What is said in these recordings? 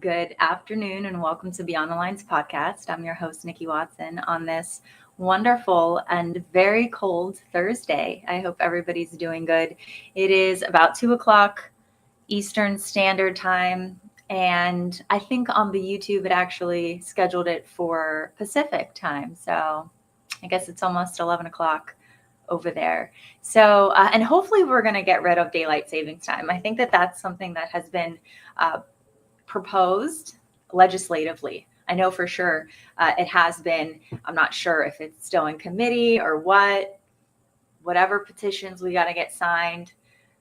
Good afternoon and welcome to Beyond the Lines podcast. I'm your host, Nikki Watson, on this wonderful and very cold Thursday. I hope everybody's doing good. It is about 2 o'clock Eastern Standard Time, and I think on the YouTube it actually scheduled it for Pacific time. So I guess it's almost 11 o'clock over there. So, and hopefully we're going to get rid of daylight savings time. I think that that's something that has been proposed legislatively. I know for sure it has been. I'm not sure if it's still in committee or whatever petitions we got to get signed.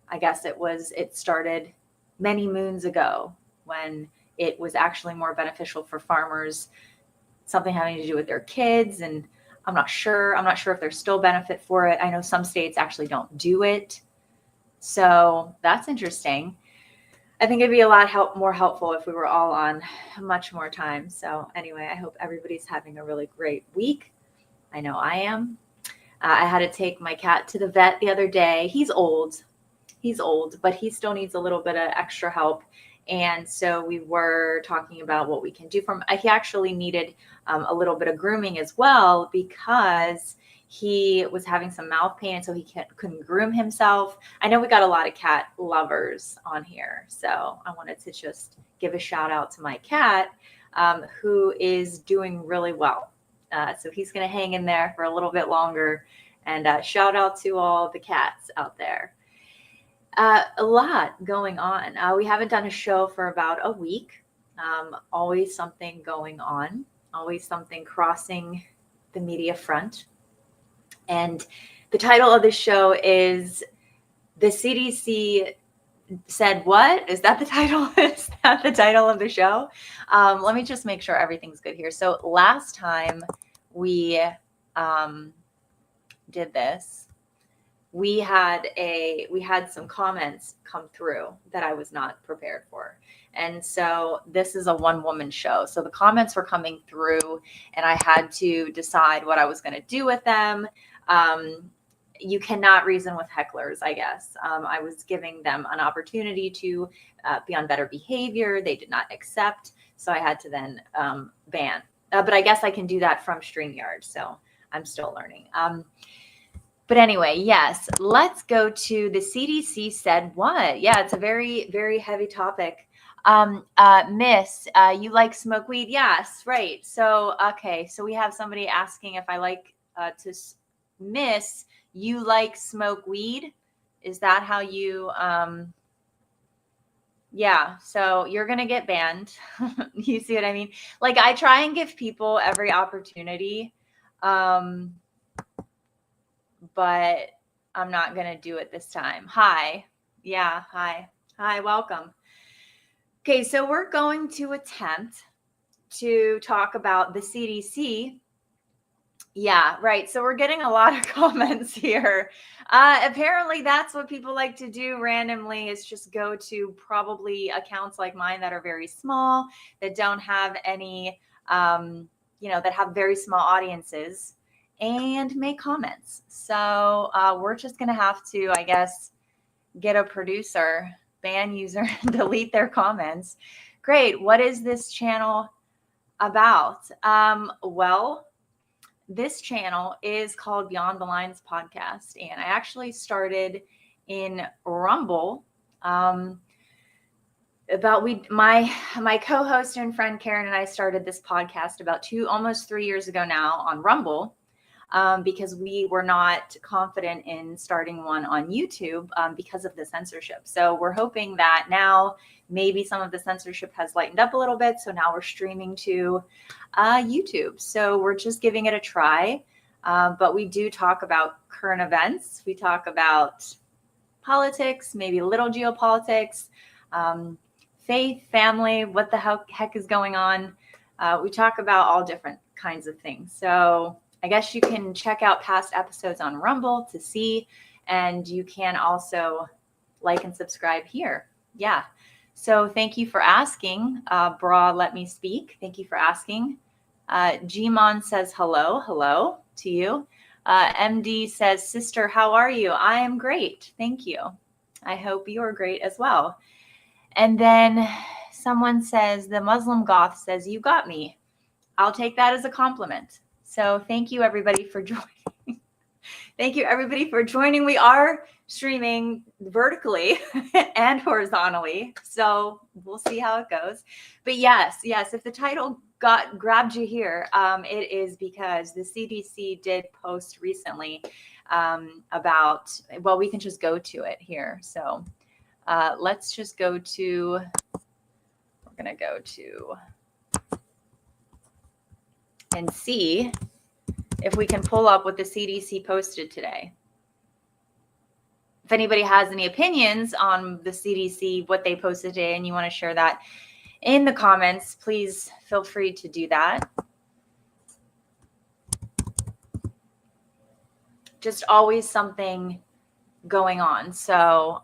I guess it started many moons ago when it was actually more beneficial for farmers, something having to do with their kids. And I'm not sure if there's still benefit for it. I know some states actually don't do it. So that's interesting. I think it'd be a lot more helpful if we were all on much more time. So anyway, I hope everybody's having a really great week. I know I am. I had to take my cat to the vet the other day. He's old, but he still needs a little bit of extra help. And so we were talking about what we can do for him. He actually needed a little bit of grooming as well because he was having some mouth pain, and so he couldn't groom himself. I know we got a lot of cat lovers on here, so I wanted to just give a shout out to my cat who is doing really well. So he's going to hang in there for a little bit longer, and shout out to all the cats out there. A lot going on. We haven't done a show for about a week. Always something going on, always something crossing the media front. And the title of the show is The CDC Said What? Is that the title? Is that the title of the show? Let me just make sure everything's good here. So last time we did this, we had some comments come through that I was not prepared for. And so this is a one-woman show. So the comments were coming through and I had to decide what I was going to do with them. You cannot reason with hecklers, I guess. I was giving them an opportunity to be on better behavior. They did not accept. So I had to then ban. But I guess I can do that from StreamYard. So I'm still learning. But anyway, yes, let's go to the CDC said what? Yeah, it's a very, very heavy topic. Miss, you like smoke weed? Yes, right. So, okay. So we have somebody asking if I like Miss, you like smoke weed? Is that how you, yeah, so you're going to get banned. You see what I mean? Like I try and give people every opportunity. But I'm not going to do it this time. Hi. Yeah. Hi. Hi. Welcome. Okay. So we're going to attempt to talk about the CDC. Yeah. Right. So we're getting a lot of comments here. Apparently that's what people like to do randomly is just go to probably accounts like mine that are very small, that don't have any, that have very small audiences, and make comments. So we're just going to have to, I guess, get a producer, ban user, and delete their comments. Great. What is this channel about? Well, this channel is called Beyond the Lines Podcast, and I actually started in Rumble. My co-host and friend Karen and I started this podcast about almost 3 years ago now on Rumble. Because we were not confident in starting one on YouTube because of the censorship. So we're hoping that now maybe some of the censorship has lightened up a little bit. So now we're streaming to YouTube. So we're just giving it a try. But we do talk about current events. We talk about politics, maybe a little geopolitics, faith, family, what the heck is going on. We talk about all different kinds of things. So I guess you can check out past episodes on Rumble to see, and you can also like and subscribe here. Yeah. So thank you for asking. Bra, let me speak. Thank you for asking. Gmon says hello to you. MD says, sister, how are you? I am great. Thank you. I hope you are great as well. And then someone says, the Muslim goth says, you got me. I'll take that as a compliment. So thank you everybody for joining. Thank you everybody for joining. We are streaming vertically and horizontally, so we'll see how it goes. But yes, if the title grabbed you here, it is because the CDC did post recently about, well, we can just go to it here. So let's just go to, we're going to go to and see if we can pull up what the CDC posted today. If anybody has any opinions on the CDC, what they posted today, and you want to share that in the comments, please feel free to do that. Just always something going on. So,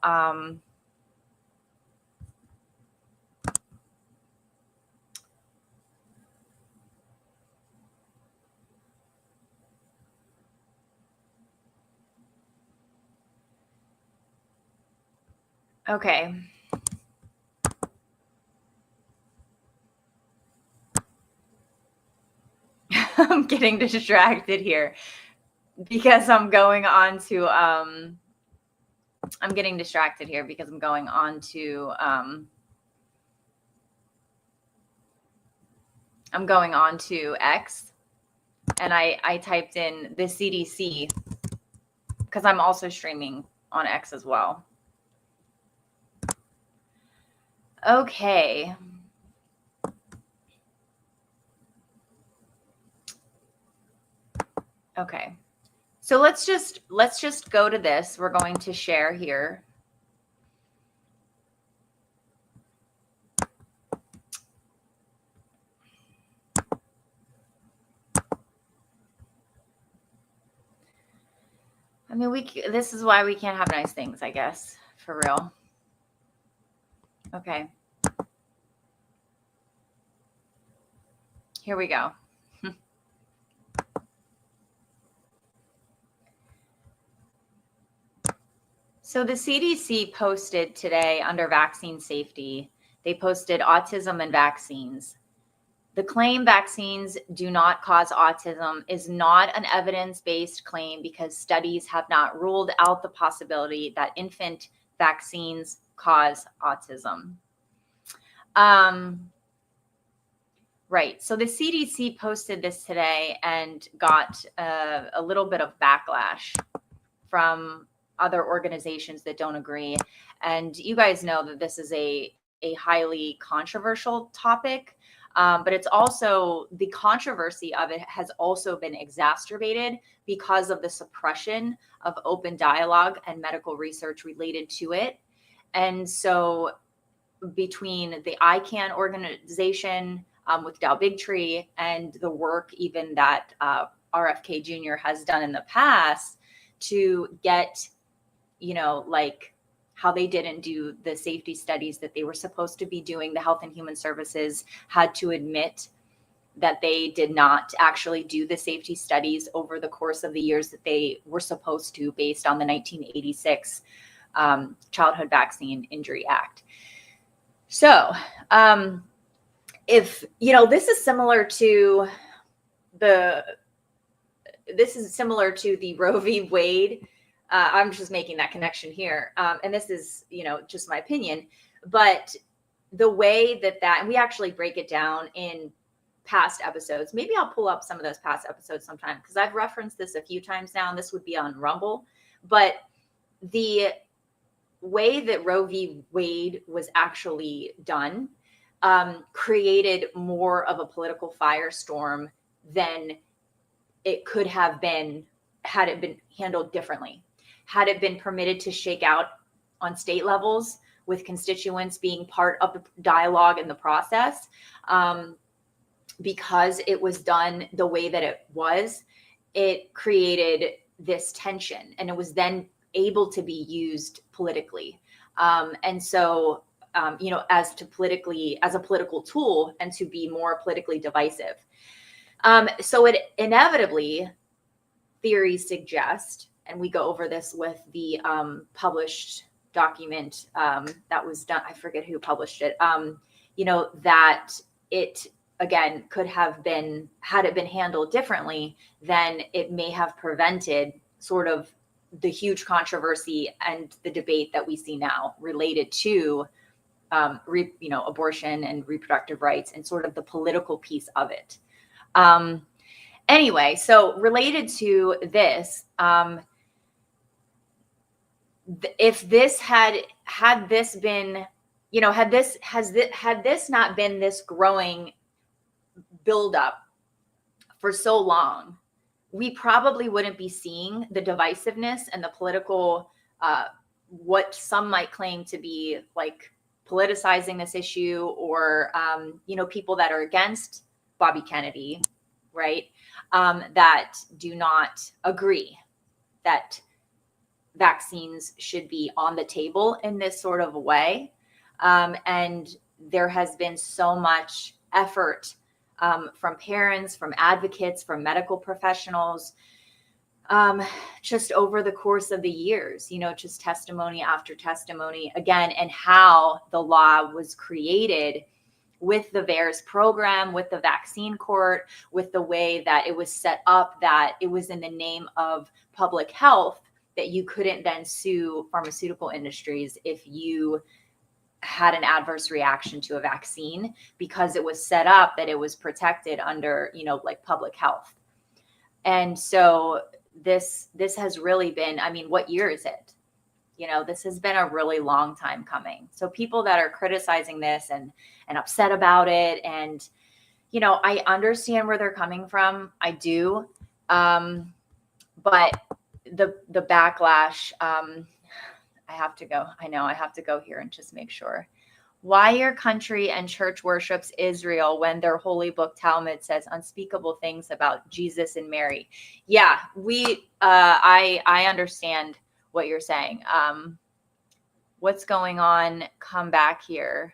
okay. I'm getting distracted here because I'm going on to, I'm getting distracted here because I'm going on to, I'm going on to X, and I typed in the CDC because I'm also streaming on X as well. Okay. Okay. So let's just go to this. We're going to share here. I mean, this is why we can't have nice things, I guess, for real. Okay. Here we go. So the CDC posted today under vaccine safety, they posted autism and vaccines. The claim vaccines do not cause autism is not an evidence-based claim because studies have not ruled out the possibility that infant vaccines cause autism. Right. So the CDC posted this today and got a little bit of backlash from other organizations that don't agree. And you guys know that this is a highly controversial topic, but it's also, the controversy of it has also been exacerbated because of the suppression of open dialogue and medical research related to it. And so between the ICANN organization with Dow Bigtree and the work even that RFK Jr. has done in the past to get, you know, like how they didn't do the safety studies that they were supposed to be doing. The Health and Human Services had to admit that they did not actually do the safety studies over the course of the years that they were supposed to, based on the 1986 Childhood Vaccine Injury Act. So, if, you know, this is similar to the Roe v. Wade. I'm just making that connection here. And this is, you know, just my opinion, but the way that and we actually break it down in past episodes. Maybe I'll pull up some of those past episodes sometime because I've referenced this a few times now, and this would be on Rumble. But the way that Roe v. Wade was actually done created more of a political firestorm than it could have been had it been handled differently. Had it been permitted to shake out on state levels with constituents being part of the dialogue in the process, because it was done the way that it was, it created this tension, and it was then able to be used politically. And so, you know, as a political tool, and to be more politically divisive. So it inevitably, theories suggest, and we go over this with the published document that was done. I forget who published it. that it, again, could have been, had it been handled differently, then it may have prevented sort of the huge controversy and the debate that we see now related to abortion and reproductive rights and sort of the political piece of it. Anyway, so related to this, if this had this been, had this not been this growing buildup for so long, we probably wouldn't be seeing the divisiveness and the political, what some might claim to be like politicizing this issue, or people that are against Bobby Kennedy, right? That do not agree that vaccines should be on the table in this sort of a way. And there has been so much effort from parents, from advocates, from medical professionals, just over the course of the years, just testimony after testimony again, and how the law was created with the VAERS program, with the vaccine court, with the way that it was set up, that it was in the name of public health, that you couldn't then sue pharmaceutical industries if you had an adverse reaction to a vaccine, because it was set up that it was protected under, like public health. And so this has really been, what year is it? This has been a really long time coming. So people that are criticizing this and upset about it, and, I understand where they're coming from. I do. But the backlash, I have to go. I know I have to go here and just make sure. Why your country and church worships Israel when their holy book Talmud says unspeakable things about Jesus and Mary? Yeah, I understand what you're saying. What's going on? Come back here.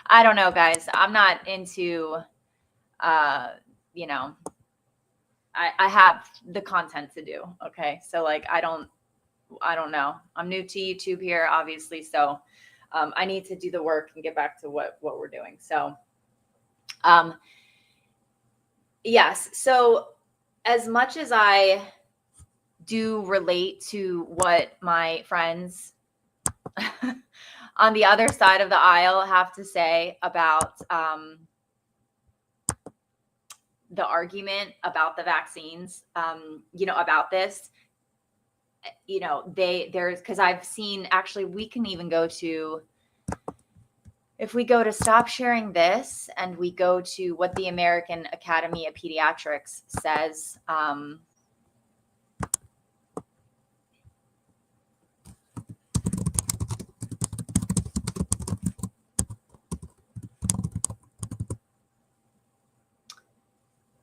I don't know, guys. I'm not into, I have the content to do. Okay. So like, I don't know. I'm new to YouTube here, obviously. So I need to do the work and get back to what we're doing. So yes. So as much as I do relate to what my friends on the other side of the aisle have to say about the argument about the vaccines, about this, there's, because I've seen, actually, we can even go to, if we go to Stop Sharing This and we go to what the American Academy of Pediatrics says,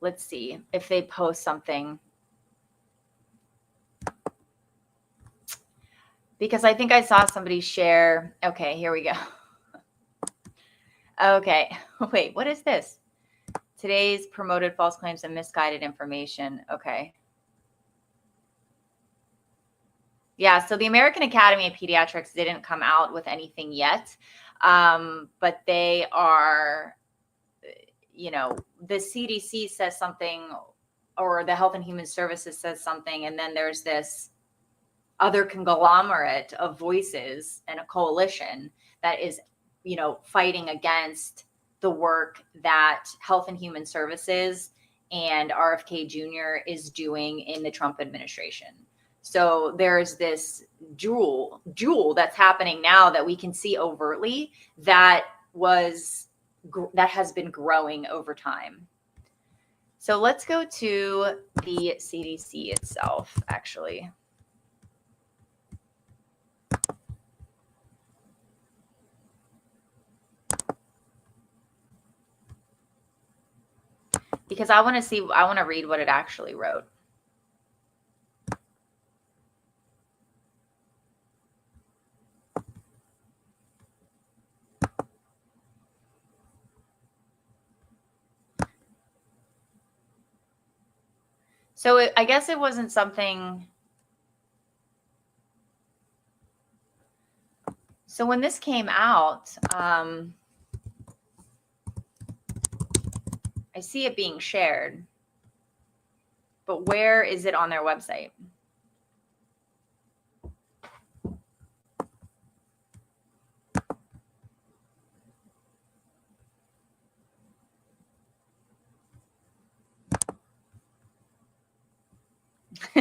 let's see if they post something, because I think I saw somebody share. Okay, here we go. Okay, wait, what is this? Today's promoted false claims and misguided information. Okay. Yeah, so the American Academy of Pediatrics didn't come out with anything yet, but they are, the CDC says something, or the Health and Human Services says something, and then there's this other conglomerate of voices and a coalition that is, fighting against the work that Health and Human Services and RFK Jr. is doing in the Trump administration. So there's this jewel that's happening now that we can see overtly that has been growing over time. So let's go to the CDC itself, actually. Because I want to read what it actually wrote. So I guess it wasn't something. So when this came out, I see it being shared, but where is it on their website?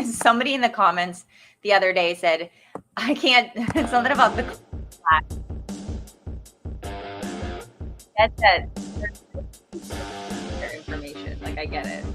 Somebody in the comments the other day said, I can't, something about the class. That's that their information. Like, I get it.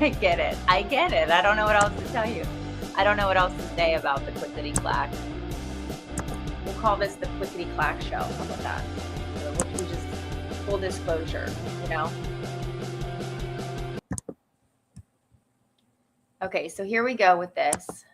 I get it. I get it. I don't know what else to tell you. I don't know what else to say about the clickety clack. We'll call this the clickety clack show. How about that? So we'll just full disclosure, you know? Okay, so here we go with this.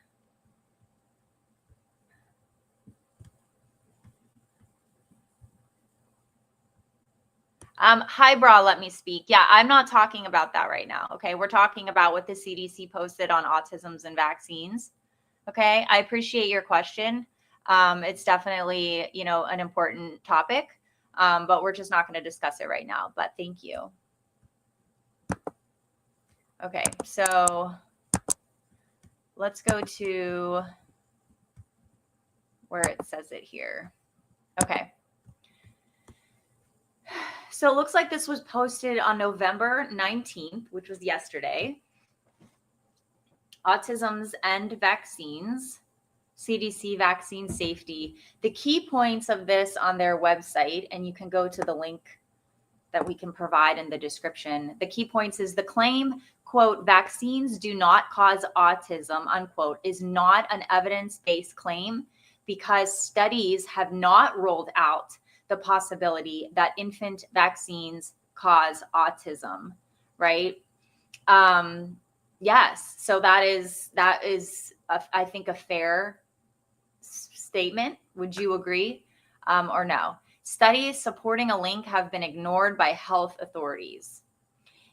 Hi, Bra, let me speak. Yeah, I'm not talking about that right now. Okay, we're talking about what the CDC posted on autisms and vaccines. Okay, I appreciate your question. It's definitely, you know, an important topic, but we're just not going to discuss it right now. But thank you. Okay, so let's go to where it says it here. Okay. So it looks like this was posted on November 19th, which was yesterday. Autisms and vaccines, CDC vaccine safety. The key points of this on their website, and you can go to the link that we can provide in the description. The key points is the claim, quote, vaccines do not cause autism, unquote, is not an evidence-based claim because studies have not ruled out the possibility that infant vaccines cause autism, right? Yes. So that is I think a fair statement. Would you agree or no? Studies supporting a link have been ignored by health authorities.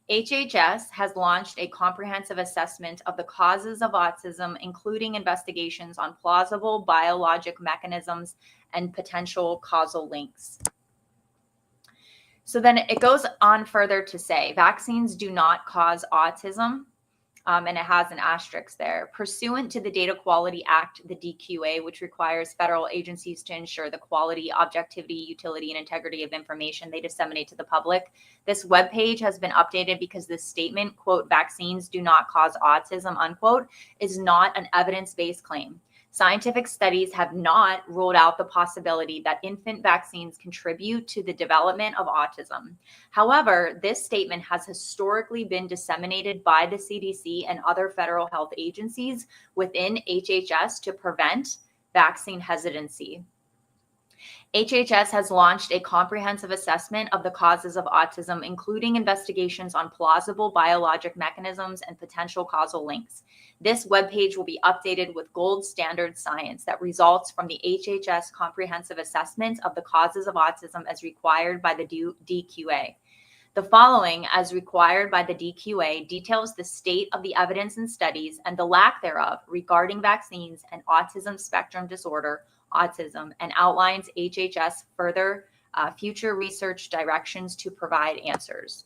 HHS has launched a comprehensive assessment of the causes of autism, including investigations on plausible biologic mechanisms and potential causal links. So then it goes on further to say vaccines do not cause autism. And it has an asterisk there. Pursuant to the Data Quality Act, the DQA, which requires federal agencies to ensure the quality, objectivity, utility, and integrity of information they disseminate to the public, this webpage has been updated because this statement, quote, vaccines do not cause autism, unquote, is not an evidence-based claim. Scientific studies have not ruled out the possibility that infant vaccines contribute to the development of autism. However, this statement has historically been disseminated by the CDC and other federal health agencies within HHS to prevent vaccine hesitancy. HHS has launched a comprehensive assessment of the causes of autism, including investigations on plausible biologic mechanisms and potential causal links. This webpage will be updated with gold standard science that results from the HHS comprehensive assessment of the causes of autism as required by the DQA. The following, as required by the DQA, details the state of the evidence and studies and the lack thereof regarding vaccines and autism spectrum disorder, autism, and outlines HHS further future research directions to provide answers.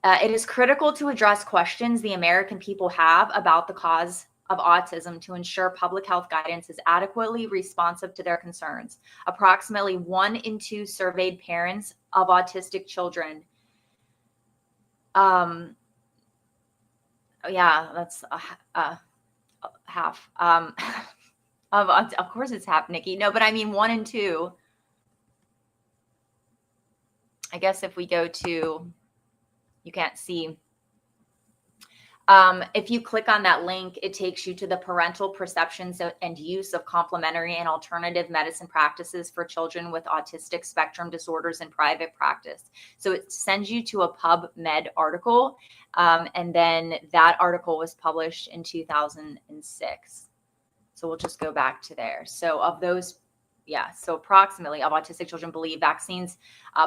It is critical to address questions the American people have about the cause of autism to ensure public health guidance is adequately responsive to their concerns. Approximately 1 in 2 surveyed parents of autistic children. Yeah, that's half. Of course it's half, Nikki. No, but I mean 1 and 2. I guess if we go to, you can't see. If you click on that link, it takes you to the parental perceptions and use of complementary and alternative medicine practices for children with autistic spectrum disorders in private practice. So it sends you to a PubMed article. And then that article was published in 2006. So we'll just go back to there. So of those, so approximately of autistic children believe vaccines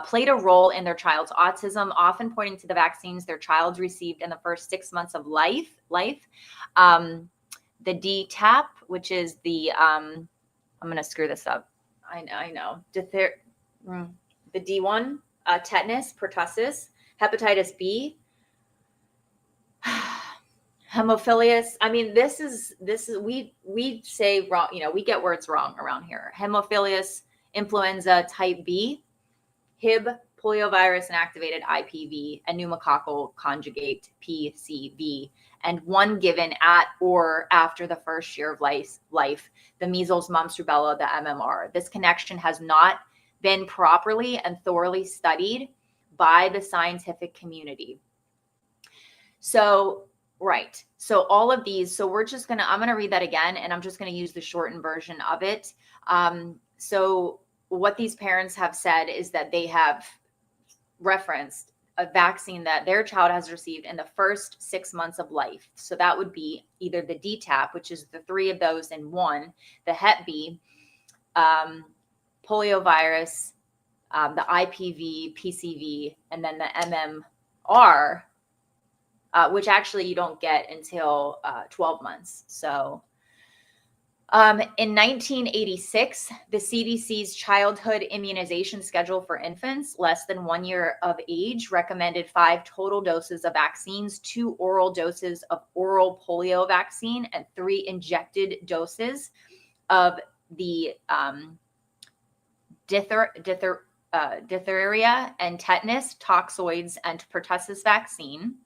played a role in their child's autism, often pointing to the vaccines their child received in the first 6 months of life. The DTaP, which is the, I'm going to screw this up. I know. The D1, tetanus, pertussis, hepatitis B, hemophilus. I mean, this is we say wrong, we get words wrong around here. Hemophilus influenza type B, Hib, poliovirus inactivated IPV, and pneumococcal conjugate PCV, and one given at or after the first year of life, the measles, mumps, rubella, the MMR. This connection has not been properly and thoroughly studied by the scientific community. So, right. So all of these, so I'm going to read that again, and I'm just going to use the shortened version of it. So what these parents have said is that they have referenced a vaccine that their child has received in the first 6 months of life. So that would be either the DTaP, which is the 3 of those in one, the Hep B, poliovirus, the IPV, PCV, and then the MMR, which actually you don't get until 12 months. So in 1986, the CDC's childhood immunization schedule for infants less than 1 year of age recommended 5 total doses of vaccines, 2 oral doses of oral polio vaccine, and 3 injected doses of the diphtheria and tetanus, toxoids, and pertussis vaccine.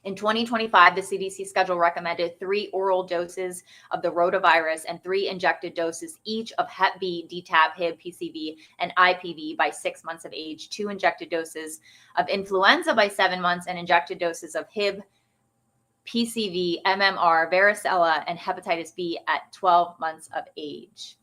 In 2025, the CDC schedule recommended 3 oral doses of the rotavirus and 3 injected doses each of Hep B, DTaP, Hib, PCV, and IPV by 6 months of age, 2 injected doses of influenza by 7 months, and injected doses of Hib, PCV, MMR, varicella, and hepatitis B at 12 months of age.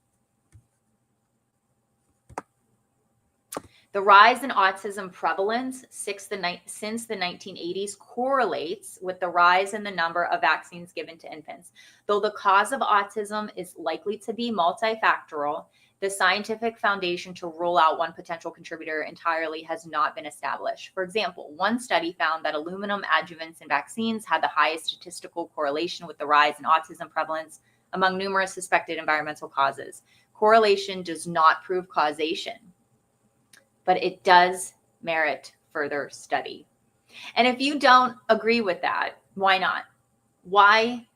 The rise in autism prevalence since the 1980s correlates with the rise in the number of vaccines given to infants. Though the cause of autism is likely to be multifactorial, the scientific foundation to rule out one potential contributor entirely has not been established. For example, one study found that aluminum adjuvants in vaccines had the highest statistical correlation with the rise in autism prevalence among numerous suspected environmental causes. Correlation does not prove causation, but it does merit further study. And if you don't agree with that, why not? Why?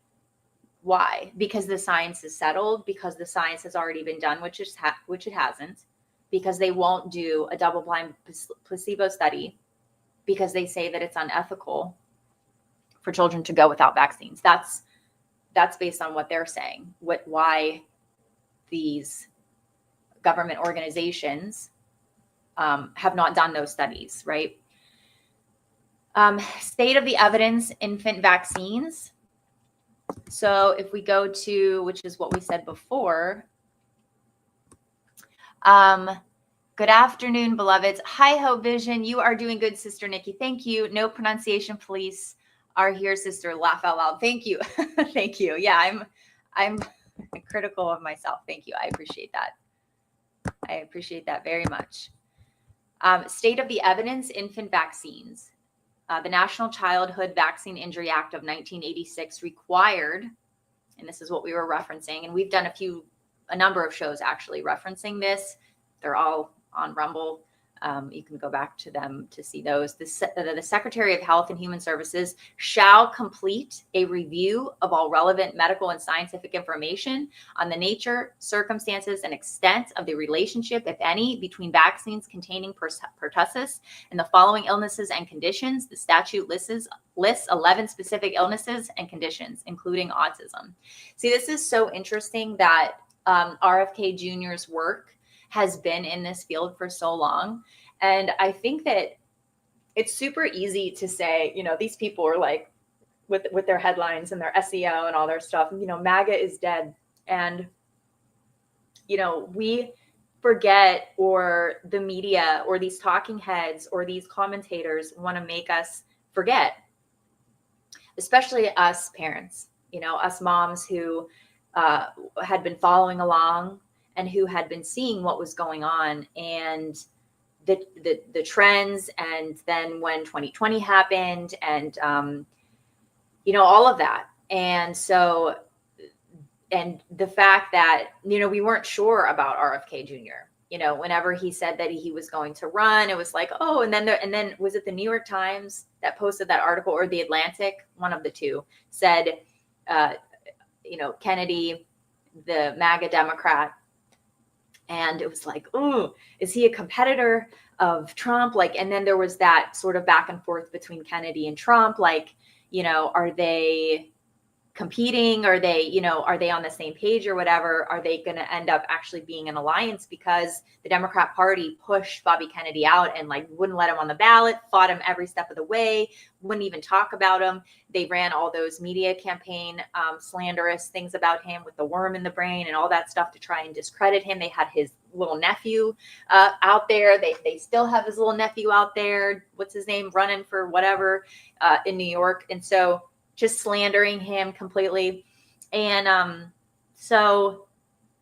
Because the science is settled, because the science has already been done, which it hasn't, because they won't do a double-blind placebo study, because they say that it's unethical for children to go without vaccines. That's based on what they're saying, why these government organizations have not done those studies, right? State of the evidence, infant vaccines. So if we go to, which is what we said before. Good afternoon, beloveds. Hi ho vision. You are doing good, Sister Nikki. Thank you. No pronunciation police are here, sister. Laugh out loud. Thank you. Thank you. Yeah, I'm critical of myself. Thank you. I appreciate that. I appreciate that very much. State of the evidence, infant vaccines. The National Childhood Vaccine Injury Act of 1986 required, and this is what we were referencing, and we've done a number of shows actually referencing this. They're all on Rumble. You can go back to them to see those. The Secretary of Health and Human Services shall complete a review of all relevant medical and scientific information on the nature, circumstances, and extent of the relationship, if any, between vaccines containing pertussis and the following illnesses and conditions. The statute lists 11 specific illnesses and conditions, including autism. See, this is so interesting that RFK Jr.'s work has been in this field for so long. And I think that it's super easy to say, these people are like with their headlines and their SEO and all their stuff, MAGA is dead. And, we forget, or the media or these talking heads or these commentators want to make us forget, especially us parents, us moms who had been following along and who had been seeing what was going on and the trends. And then when 2020 happened and, all of that. And so, and the fact that, we weren't sure about RFK Jr., whenever he said that he was going to run, it was like, oh, and then was it the New York Times that posted that article, or the Atlantic? One of the two said, Kennedy, the MAGA Democrat. And it was like, oh, is he a competitor of Trump? And then there was that sort of back and forth between Kennedy and Trump. Are they competing? Are they on the same page or whatever? Are they going to end up actually being an alliance? Because the Democrat Party pushed Bobby Kennedy out and wouldn't let him on the ballot, fought him every step of the way, wouldn't even talk about him. They ran all those media campaign slanderous things about him with the worm in the brain and all that stuff to try and discredit him. They had his little nephew out there. They still have his little nephew out there. What's his name? Running for whatever in New York. And so just slandering him completely. And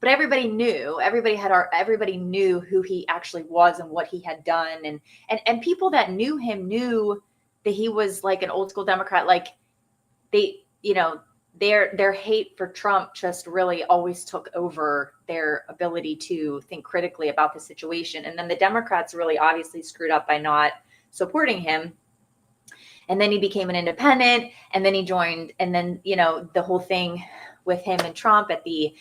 but everybody knew who he actually was and what he had done. And people that knew him knew that he was like an old school Democrat. Their hate for Trump just really always took over their ability to think critically about the situation. And then the Democrats really obviously screwed up by not supporting him. And then he became an independent, and then he joined. And then, the whole thing with him and Trump at the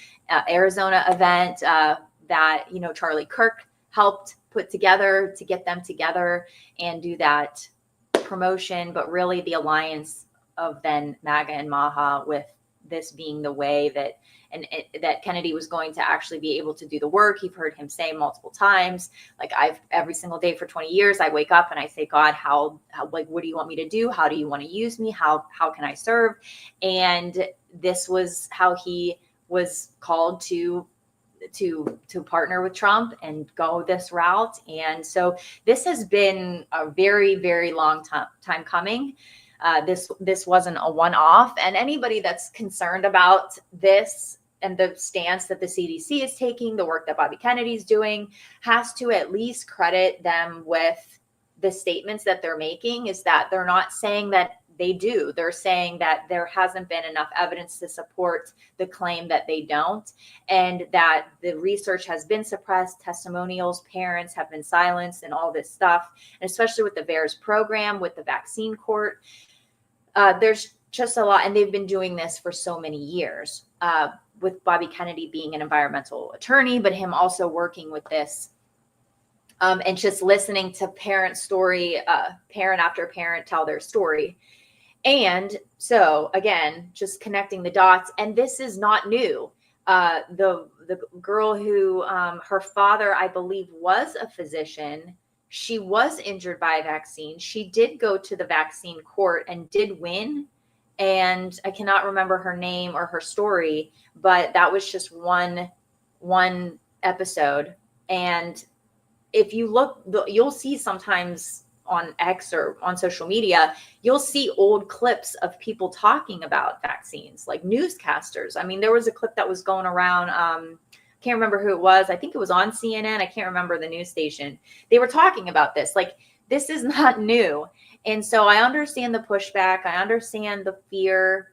Arizona event that, Charlie Kirk helped put together to get them together and do that promotion. But really the alliance of then MAGA and Maha, with this being the way that that Kennedy was going to actually be able to do the work. You've heard him say multiple times, every single day for 20 years, I wake up and I say, God, how what do you want me to do? How do you want to use me? How can I serve? And this was how he was called to partner with Trump and go this route. And so this has been a very, very long time coming. This wasn't a one-off, and anybody that's concerned about this and the stance that the CDC is taking, the work that Bobby Kennedy's doing, has to at least credit them with the statements that they're making. Is that they're not saying that they do. They're saying that there hasn't been enough evidence to support the claim that they don't, and that the research has been suppressed, testimonials, parents have been silenced, and all this stuff. And especially with the VAERS program, with the vaccine court, there's just a lot. And they've been doing this for so many years, with Bobby Kennedy being an environmental attorney, but him also working with this. And just listening to parent after parent tell their story. And so again, just connecting the dots. And this is not new. The girl who, her father, I believe, was a physician. She was injured by a vaccine. She did go to the vaccine court and did win. And I cannot remember her name or her story, but that was just one episode. And if you look, you'll see sometimes on X or on social media, you'll see old clips of people talking about vaccines, like newscasters. I mean, there was a clip that was going around. Can't remember who it was. I think it was on CNN. I can't remember the news station. They were talking about this. Like, this is not new. And so I understand the pushback. I understand the fear.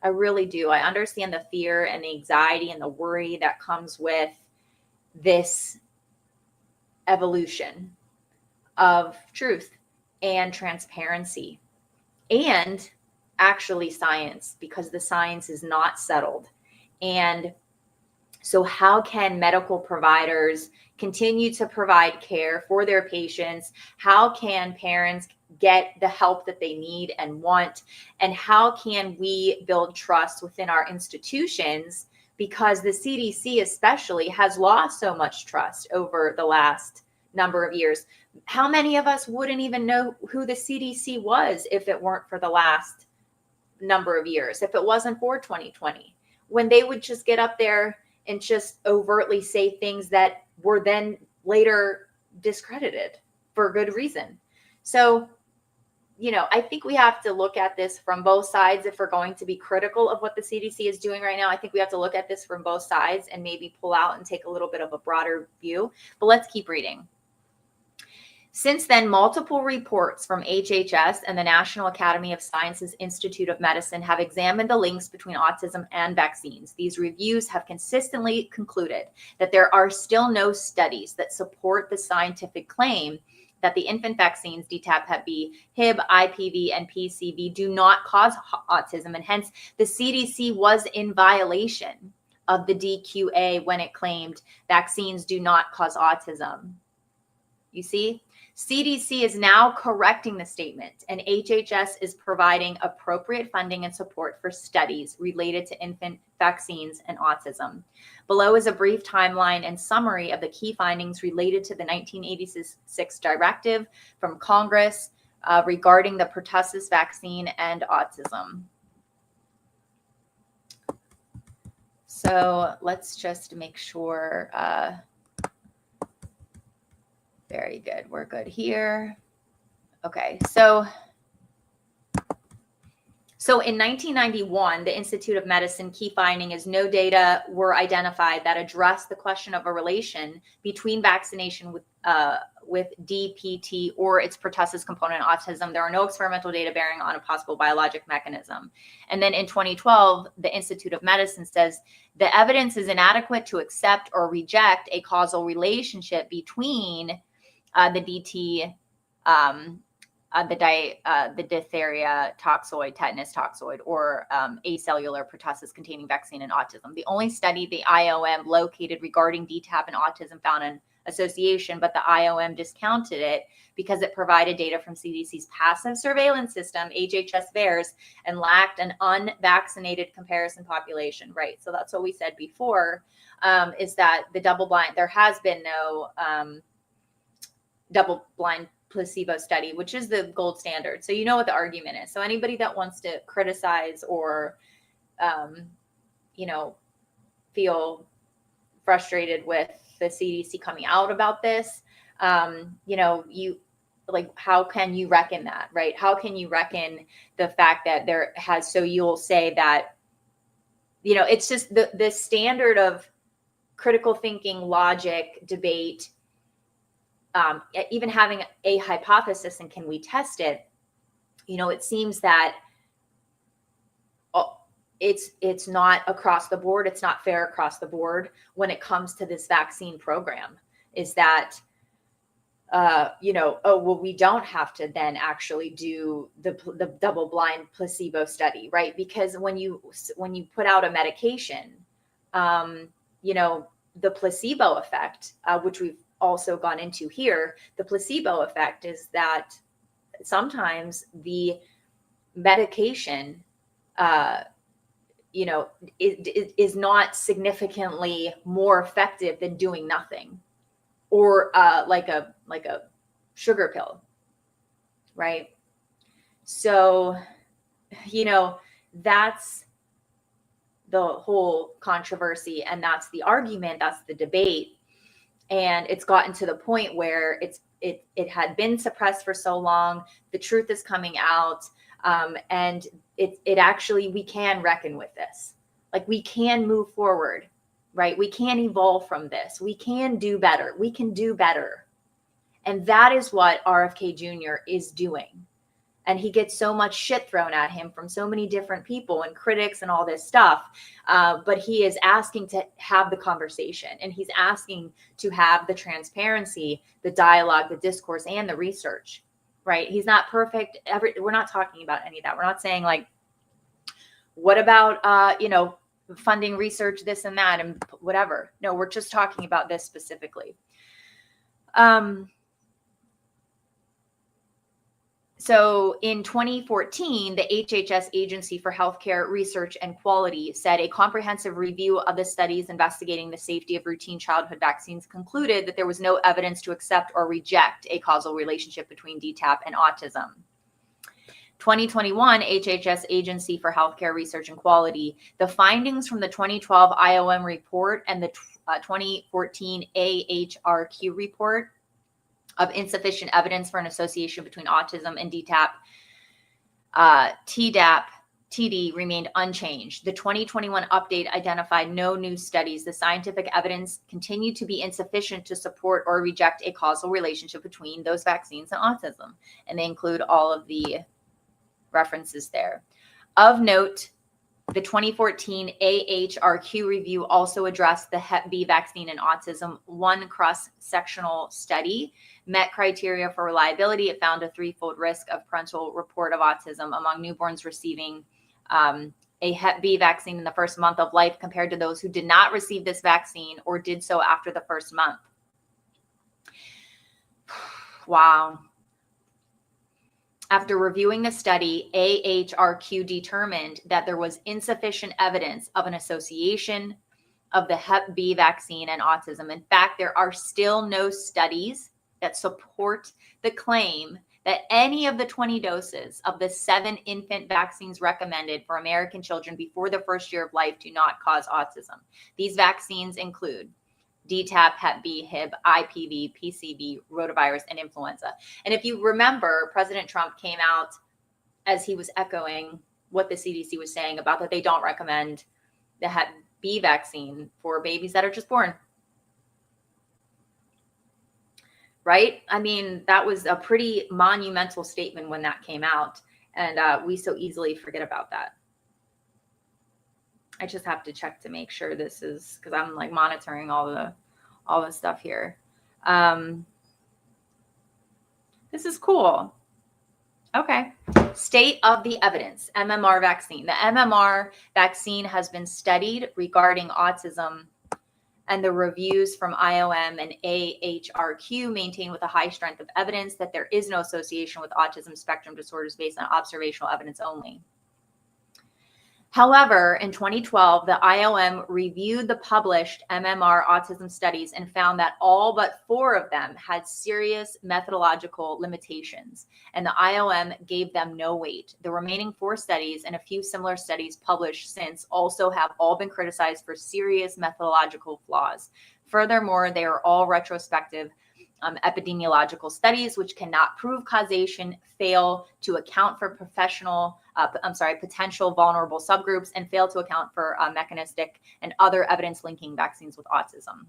I really do. I understand the fear and the anxiety and the worry that comes with this evolution. of truth and transparency and actually science, because the science is not settled. And so how can medical providers continue to provide care for their patients? How can parents get the help that they need and want? And how can we build trust within our institutions? Because the CDC especially has lost so much trust over the last number of years. How many of us wouldn't even know who the CDC was if it weren't for the last number of years, if it wasn't for 2020, when they would just get up there and just overtly say things that were then later discredited for good reason. So, I think we have to look at this from both sides. If we're going to be critical of what the CDC is doing right now, I think we have to look at this from both sides and maybe pull out and take a little bit of a broader view. But let's keep reading. Since then, multiple reports from HHS and the National Academy of Sciences Institute of Medicine have examined the links between autism and vaccines. These reviews have consistently concluded that there are still no studies that support the scientific claim that the infant vaccines DTaP, Hep B, Hib, IPV, and PCV do not cause autism, and hence the CDC was in violation of the DQA when it claimed vaccines do not cause autism. You see? CDC is now correcting the statement, and HHS is providing appropriate funding and support for studies related to infant vaccines and autism. Below is a brief timeline and summary of the key findings related to the 1986 directive from Congress regarding the pertussis vaccine and autism. So let's just make sure. Very good. We're good here. Okay. So in 1991, the Institute of Medicine key finding is no data were identified that address the question of a relation between vaccination with DPT or its pertussis component autism. There are no experimental data bearing on a possible biologic mechanism. And then in 2012, the Institute of Medicine says the evidence is inadequate to accept or reject a causal relationship between the DT, the diphtheria toxoid, tetanus toxoid, or acellular pertussis containing vaccine and autism. The only study the IOM located regarding DTaP and autism found an association, but the IOM discounted it because it provided data from CDC's passive surveillance system, HHS VAERS, and lacked an unvaccinated comparison population. Right. So that's what we said before, is that the double-blind, there has been no double-blind placebo study, which is the gold standard. So you know what the argument is. So anybody that wants to criticize or, feel frustrated with the CDC coming out about this, you like, how can you reckon that, right? How can you reckon the fact that there has, so you'll say that, it's just the standard of critical thinking, logic, debate, even having a hypothesis and can we test it, it seems that it's not across the board. It's not fair across the board when it comes to this vaccine program, is that, we don't have to then actually do the double-blind placebo study, right? Because when you put out a medication, the placebo effect, which we've also gone into here, the placebo effect is that sometimes the medication, is not significantly more effective than doing nothing, or like a sugar pill, right? So, that's the whole controversy, and that's the argument, that's the debate. And it's gotten to the point where it had been suppressed for so long. The truth is coming out, and it actually, we can reckon with this. Like, we can move forward, right? We can evolve from this. We can do better. We can do better, and that is what RFK Jr. is doing. And he gets so much shit thrown at him from so many different people and critics and all this stuff. But he is asking to have the conversation, and he's asking to have the transparency, the dialogue, the discourse, and the research, right? He's not perfect. We're not talking about any of that. We're not saying like, what about, funding research, this and that, and whatever. No, we're just talking about this specifically. So in 2014, the HHS Agency for Healthcare Research and Quality said a comprehensive review of the studies investigating the safety of routine childhood vaccines concluded that there was no evidence to accept or reject a causal relationship between DTaP and autism. 2021 HHS Agency for Healthcare Research and Quality, the findings from the 2012 IOM report and the 2014 AHRQ report of insufficient evidence for an association between autism and DTaP, Tdap, TD remained unchanged. The 2021 update identified no new studies. The scientific evidence continued to be insufficient to support or reject a causal relationship between those vaccines and autism. And they include all of the references there. Of note, the 2014 AHRQ review also addressed the Hep B vaccine and autism. One cross-sectional study met criteria for reliability. It found a threefold risk of parental report of autism among newborns receiving a Hep B vaccine in the first month of life compared to those who did not receive this vaccine or did so after the first month. Wow. After reviewing the study, AHRQ determined that there was insufficient evidence of an association of the Hep B vaccine and autism. In fact, there are still no studies that support the claim that any of the 20 doses of the 7 infant vaccines recommended for American children before the first year of life do not cause autism. These vaccines include DTaP, Hep B, Hib, IPV, PCV, rotavirus, and influenza. And if you remember, President Trump came out as he was echoing what the CDC was saying about that they don't recommend the Hep B vaccine for babies that are just born. Right? I mean, that was a pretty monumental statement when that came out. And we so easily forget about that. I just have to check to make sure this is, because I'm like monitoring all the stuff here. This is cool. Okay. State of the evidence, MMR vaccine. The MMR vaccine has been studied regarding autism, and the reviews from IOM and AHRQ maintain with a high strength of evidence that there is no association with autism spectrum disorders based on observational evidence only. However, in 2012, the IOM reviewed the published MMR autism studies and found that all but 4 of them had serious methodological limitations, and the IOM gave them no weight. The remaining 4 studies and a few similar studies published since also have all been criticized for serious methodological flaws. Furthermore, they are all retrospective epidemiological studies, which cannot prove causation, fail to account for potential vulnerable subgroups, and fail to account for mechanistic and other evidence linking vaccines with autism.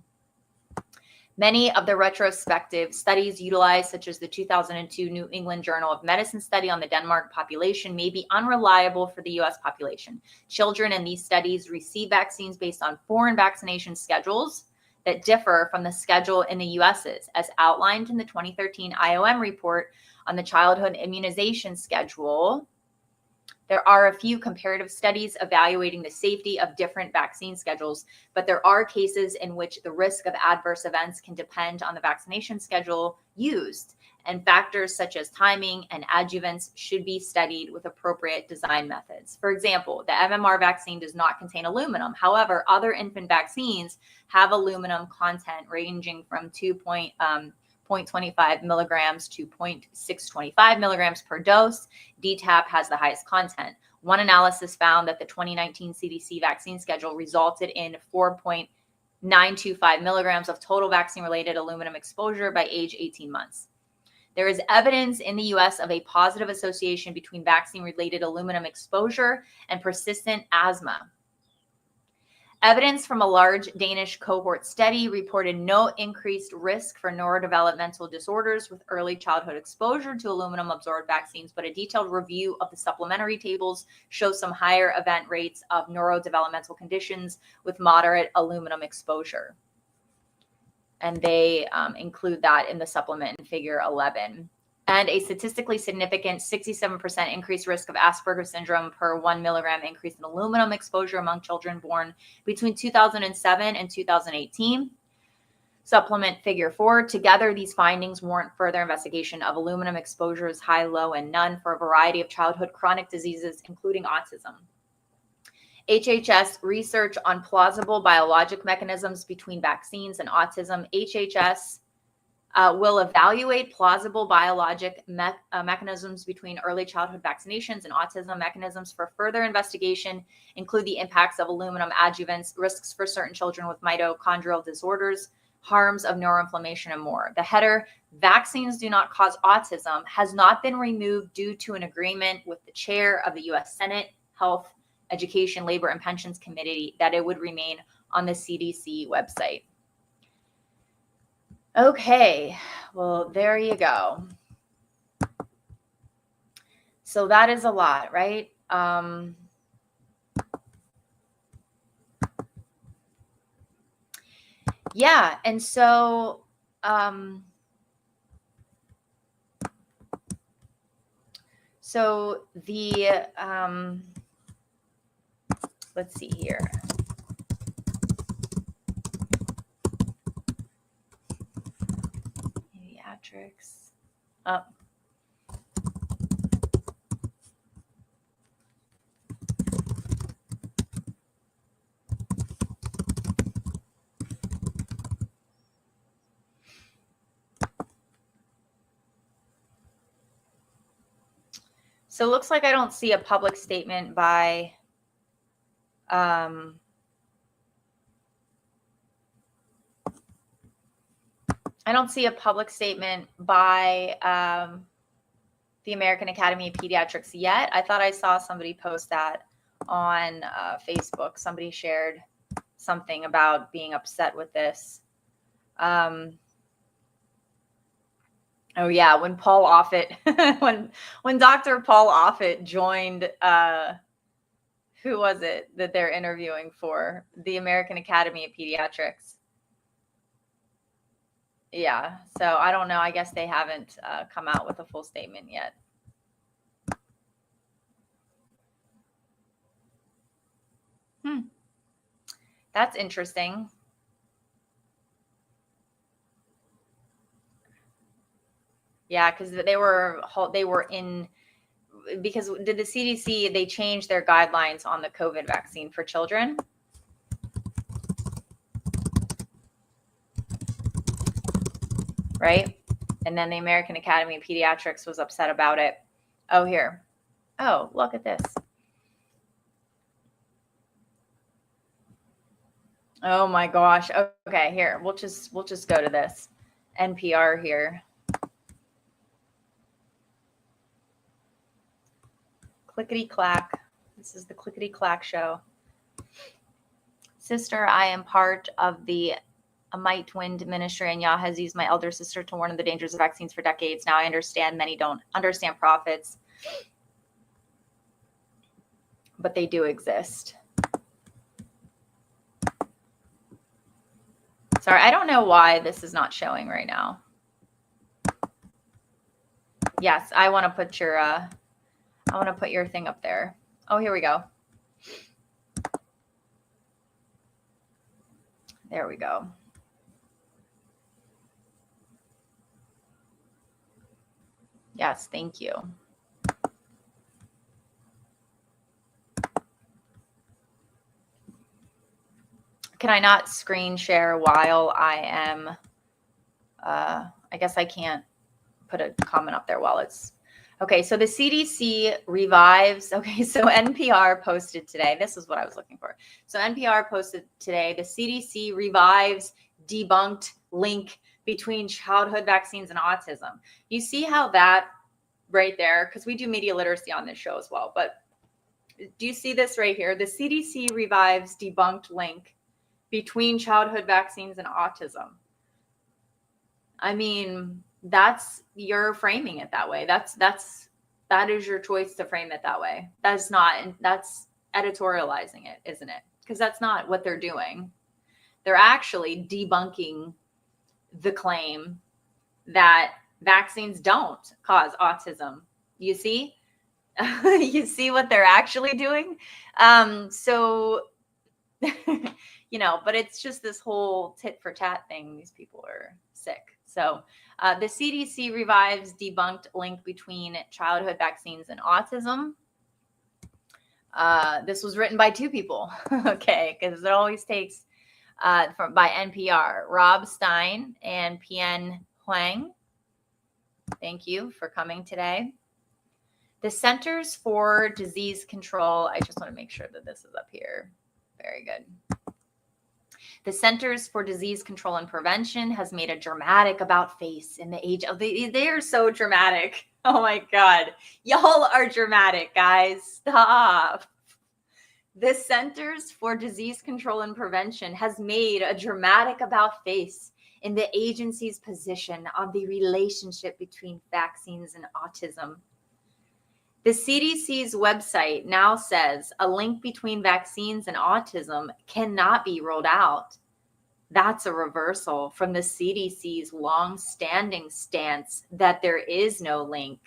Many of the retrospective studies utilized, such as the 2002 New England Journal of Medicine study on the Denmark population, may be unreliable for the U.S. population. Children in these studies receive vaccines based on foreign vaccination schedules that differ from the schedule in the U.S.'s, as outlined in the 2013 IOM report on the childhood immunization schedule. There are a few comparative studies evaluating the safety of different vaccine schedules, but there are cases in which the risk of adverse events can depend on the vaccination schedule used, and factors such as timing and adjuvants should be studied with appropriate design methods. For example, the MMR vaccine does not contain aluminum. However, other infant vaccines have aluminum content ranging from 0.25 milligrams to 0.625 milligrams per dose. DTaP has the highest content. One analysis found that the 2019 CDC vaccine schedule resulted in 4.925 milligrams of total vaccine-related aluminum exposure by age 18 months. There is evidence in the U.S. of a positive association between vaccine-related aluminum exposure and persistent asthma. Evidence from a large Danish cohort study reported no increased risk for neurodevelopmental disorders with early childhood exposure to aluminum-absorbed vaccines, but a detailed review of the supplementary tables shows some higher event rates of neurodevelopmental conditions with moderate aluminum exposure. And they include that in the supplement in figure 11. And a statistically significant 67% increased risk of Asperger's syndrome per 1 milligram increase in aluminum exposure among children born between 2007 and 2018. Supplement figure 4. Together, these findings warrant further investigation of aluminum exposures, high, low, and none for a variety of childhood chronic diseases, including autism. HHS research on plausible biologic mechanisms between vaccines and autism. HHS will evaluate plausible biologic mechanisms between early childhood vaccinations and autism. Mechanisms for further investigation include the impacts of aluminum adjuvants, risks for certain children with mitochondrial disorders, harms of neuroinflammation, and more. The header, "Vaccines do not cause autism," has not been removed due to an agreement with the chair of the U.S. Senate Health, Education, Labor, and Pensions Committee that it would remain on the CDC website. Okay, well, there you go. So that is a lot, right? Yeah, and so the let's see here. Pediatrics. So it looks like I don't see a public statement by the American Academy of Pediatrics yet. I thought I saw somebody post that on Facebook. Somebody shared something about being upset with this. Oh yeah, when Paul Offit, when Dr. Paul Offit joined, who was it that they're interviewing for? The American Academy of Pediatrics. Yeah, so I don't know. I guess they haven't come out with a full statement yet. That's interesting. Yeah, because they were in, because did the CDC, they changed their guidelines on the COVID vaccine for children. Right? And then the American Academy of Pediatrics was upset about it. Oh, here. Oh, look at this. Oh my gosh. Okay, here. We'll just go to this. NPR here. Clickety clack. This is the clickety clack show. Sister, I am part of the Might Wind ministry, and Yah has used my elder sister to warn of the dangers of vaccines for decades. Now I understand many don't understand profits, but they do exist. Sorry, I don't know why this is not showing right now. Yes, I want to put your thing up there. Oh, here we go. There we go. Yes, thank you. Can I not screen share while I am, I guess I can't put a comment up there while it's, okay, so the CDC revives, okay, so NPR posted today, this is what I was looking for. So NPR posted today, the CDC revives debunked link between childhood vaccines and autism. You see how that right there, because we do media literacy on this show as well, but Do you see this right here? The CDC revives debunked link between childhood vaccines and autism. I mean, you're framing it that way. That is your choice to frame it that way. That's editorializing it, isn't it? Because that's not what they're doing. They're actually debunking the claim that vaccines don't cause autism. You see? You see what they're actually doing? So, but it's just this whole tit for tat thing. These people are sick. So the CDC revives debunked link between childhood vaccines and autism. This was written by two people, okay, because it always takes by NPR, Rob Stein and Pian Huang. Thank you for coming today. The Centers for Disease Control, I just want to make sure that this is up here. Very good. The Centers for Disease Control and Prevention has made a dramatic about face in the age of they are so dramatic. Oh my God. Y'all are dramatic, guys. Stop. The Centers for Disease Control and Prevention has made a dramatic about face in the agency's position on the relationship between vaccines and autism. The CDC's website now says a link between vaccines and autism cannot be ruled out. That's a reversal from the CDC's long-standing stance that there is no link.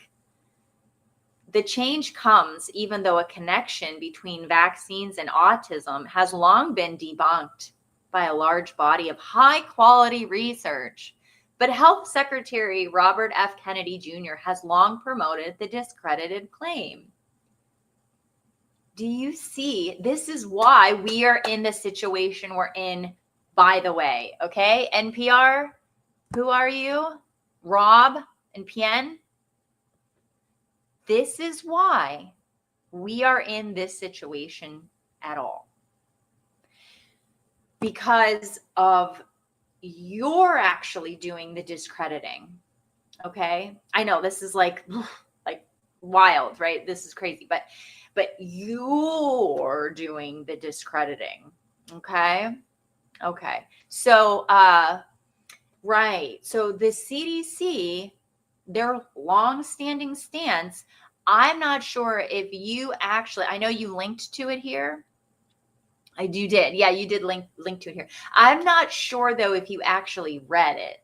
The change comes even though a connection between vaccines and autism has long been debunked by a large body of high-quality research. But Health Secretary Robert F. Kennedy Jr. has long promoted the discredited claim. Do you see? This is why we are in the situation we're in, by the way. Okay, NPR, who are you? Rob and Pian? This is why we are in this situation at all. Because of you're actually doing the discrediting. Okay. I know this is like wild, right? This is crazy, but you're doing the discrediting. Okay. Okay. So, right. So the CDC, their long-standing stance, I'm not sure if you actually, I know you linked to it here. You did. Yeah, you did link to it here. I'm not sure, though, if you actually read it.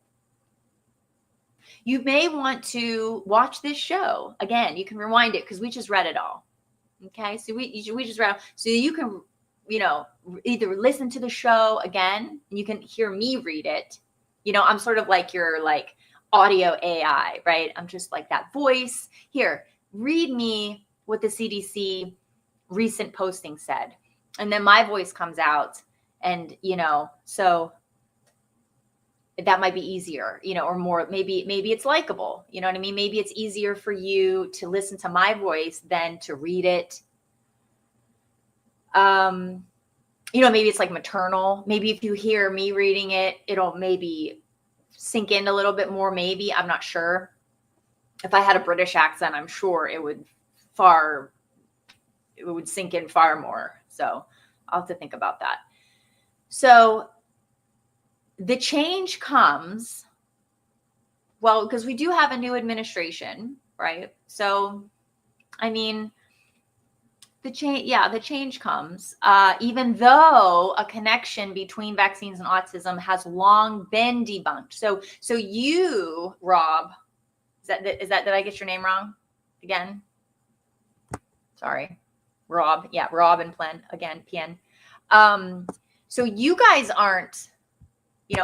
You may want to watch this show. Again, you can rewind it because we just read it all. Okay, so we just read it. So you can, either listen to the show again, and you can hear me read it. I'm sort of like your audio AI, right? I'm just like that voice. Here, read me what the CDC recent posting said. And then my voice comes out and, so that might be easier, or more, maybe it's likable. You know what I mean? Maybe it's easier for you to listen to my voice than to read it. Maybe it's like maternal. Maybe if you hear me reading it, it'll maybe sink in a little bit more. Maybe, I'm not sure. If I had a British accent, I'm sure it would sink in far more. So I'll have to think about that. So the change comes, well, because we do have a new administration, right? So, I mean, the change comes, even though a connection between vaccines and autism has long been debunked. So you, Rob, did I get your name wrong again? Sorry. Rob. Yeah. Rob and Pian. So you guys aren't,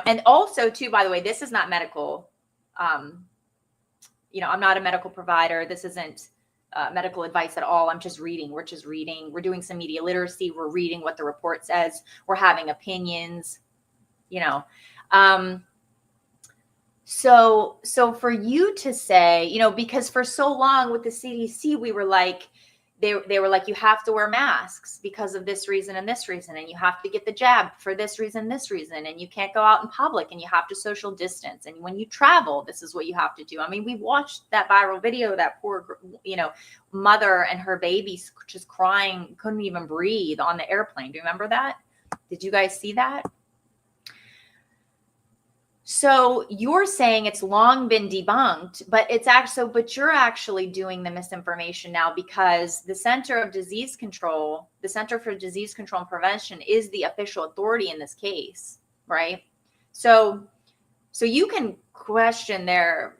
and also too, by the way, this is not medical. I'm not a medical provider. This isn't medical advice at all. I'm just reading. We're just reading. We're doing some media literacy. We're reading what the report says. We're having opinions, So for you to say, because for so long with the CDC, we were like, they were like, you have to wear masks because of this reason and this reason, and you have to get the jab for this reason, and you can't go out in public, and you have to social distance, and when you travel, this is what you have to do. I mean, we watched that viral video, that poor, mother and her baby just crying, couldn't even breathe on the airplane. Do you remember that? Did you guys see that? So you're saying it's long been debunked, but you're actually doing the misinformation now, because the Center for Disease Control and Prevention is the official authority in this case, right? So you can question their,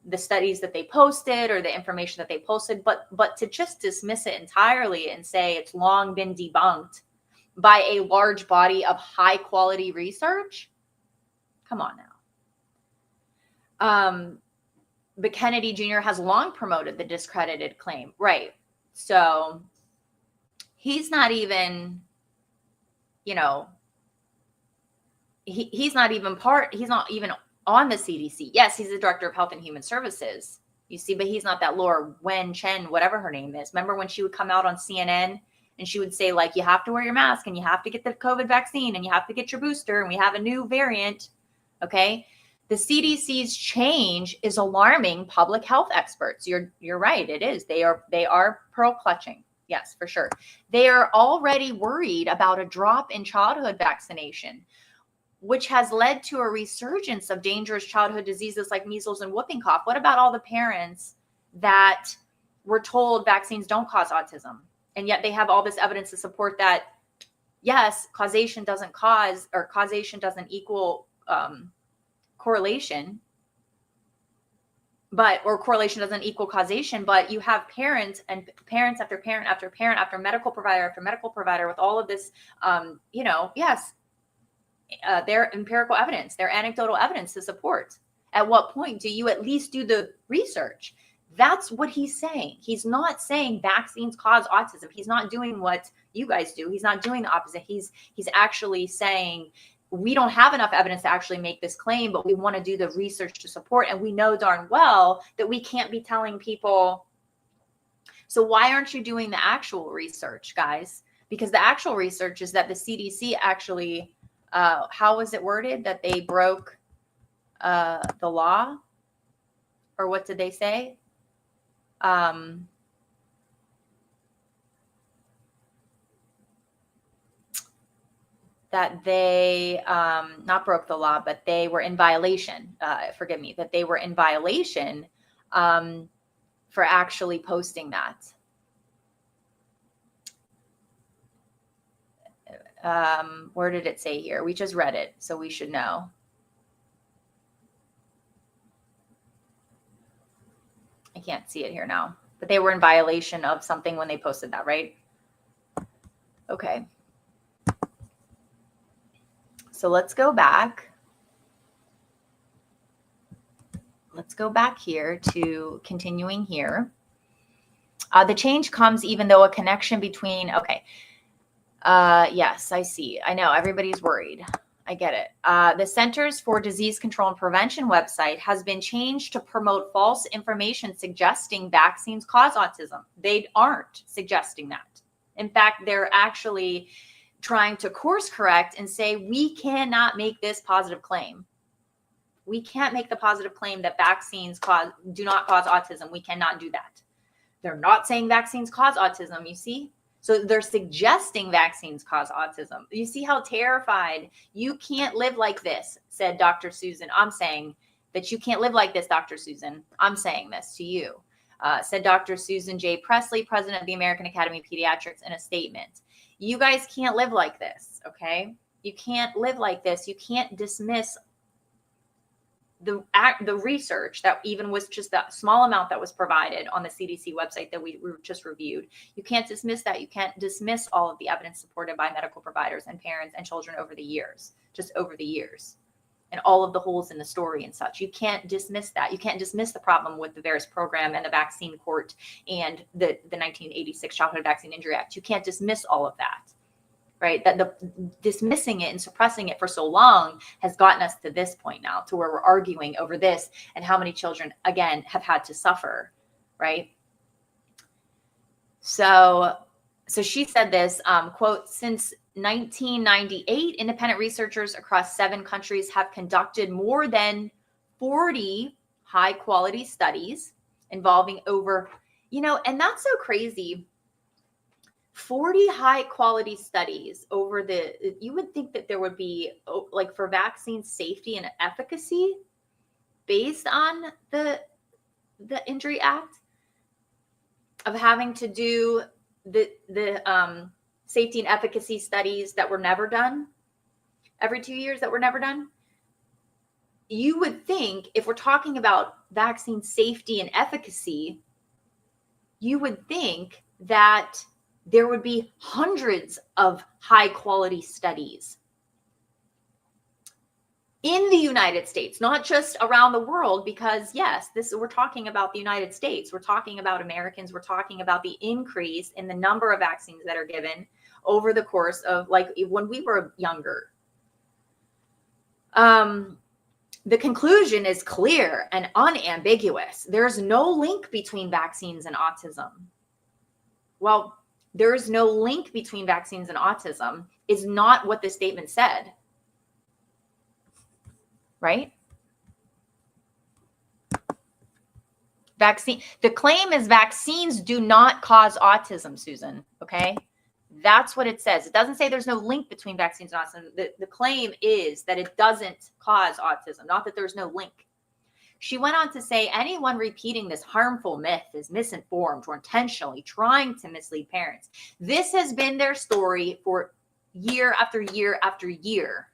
the studies that they posted or the information that they posted, but to just dismiss it entirely and say it's long been debunked by a large body of high quality research. Come on now. But Kennedy Jr. has long promoted the discredited claim. Right. So he's not even, he's not even on the CDC. Yes, he's the director of Health and Human Services, you see, but he's not that Laura Wen Chen, whatever her name is. Remember when she would come out on CNN and she would say, like, you have to wear your mask and you have to get the COVID vaccine and you have to get your booster and we have a new variant. Okay. The CDC's change is alarming public health experts. You're right. It is. They are pearl clutching. Yes, for sure. They are already worried about a drop in childhood vaccination, which has led to a resurgence of dangerous childhood diseases like measles and whooping cough. What about all the parents that were told vaccines don't cause autism? And yet they have all this evidence to support that, yes, causation doesn't equal correlation, or correlation doesn't equal causation, but you have parents after parent after parent after medical provider after medical provider with all of this, their empirical evidence, their anecdotal evidence to support. At what point do you at least do the research? That's what he's saying. He's not saying vaccines cause autism. He's not doing what you guys do. He's not doing the opposite. He's actually saying, we don't have enough evidence to actually make this claim, but we want to do the research to support. And we know darn well that we can't be telling people. So why aren't you doing the actual research, guys? Because the actual research is that the CDC actually, how was it worded? That they broke the law? Or what did they say? That they not broke the law, but they were in violation. That they were in violation for actually posting that. Where did it say here? We just read it, so we should know. I can't see it here now, but they were in violation of something when they posted that, right? Okay. So let's go back. Let's go back here to continuing here. The change comes even though a connection between, yes, I see. I know everybody's worried. I get it. The Centers for Disease Control and Prevention website has been changed to promote false information suggesting vaccines cause autism. They aren't suggesting that. In fact, they're actually trying to course correct and say, we cannot make this positive claim. We can't make the positive claim that vaccines do not cause autism. We cannot do that. They're not saying vaccines cause autism, you see? So they're suggesting vaccines cause autism. You see how terrified? You can't live like this, said Dr. Susan. I'm saying that you can't live like this, Dr. Susan. I'm saying this to you, said Dr. Susan J. Presley, president of the American Academy of Pediatrics, in a statement. You guys can't live like this, okay? You can't live like this. You can't dismiss the research that even was just that small amount that was provided on the CDC website that we just reviewed. You can't dismiss that. You can't dismiss all of the evidence supported by medical providers and parents and children over the years, and all of the holes in the story and such. You can't dismiss that. You can't dismiss the problem with the VAERS program and the vaccine court and the 1986 Childhood Vaccine Injury Act. You can't dismiss all of that, right? That dismissing it and suppressing it for so long has gotten us to this point now, to where we're arguing over this and how many children, again, have had to suffer, right? So she said this, quote, since 1998, independent researchers across 7 countries have conducted more than 40 high quality studies involving over, and that's so crazy. 40 high quality studies over you would think that there would be, like, for vaccine safety and efficacy based on the Injury Act, of having to do the safety and efficacy studies that were never done every 2 years, that were never done. You would think, if we're talking about vaccine safety and efficacy, you would think that there would be hundreds of high quality studies in the United States, not just around the world, because yes, we're talking about the United States. We're talking about Americans. We're talking about the increase in the number of vaccines that are given over the course of, like, when we were younger. The conclusion is clear and unambiguous. There's no link between vaccines and autism. Well, there is no link between vaccines and autism is not what the statement said. Right? The claim is vaccines do not cause autism, Susan. Okay. That's what it says. It doesn't say there's no link between vaccines and autism. The claim is that it doesn't cause autism, not that there's no link. She went on to say, anyone repeating this harmful myth is misinformed or intentionally trying to mislead parents. This has been their story for year after year after year.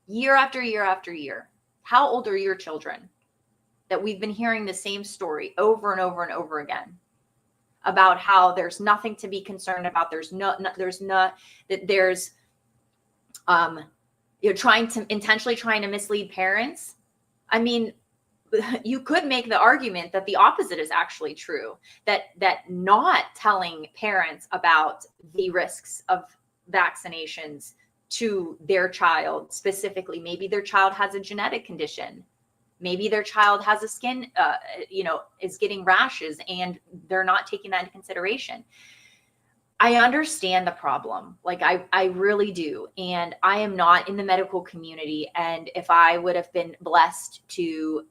Year after year after year. How old are your children that we've been hearing the same story over and over and over again about how there's nothing to be concerned about? You're intentionally trying to mislead parents. I mean, you could make the argument that the opposite is actually true, that not telling parents about the risks of vaccinations to their child specifically, maybe their child has a genetic condition, maybe their child has a skin, is getting rashes, and they're not taking that into consideration. I understand the problem. Like, I really do. And I am not in the medical community. And if I would have been blessed to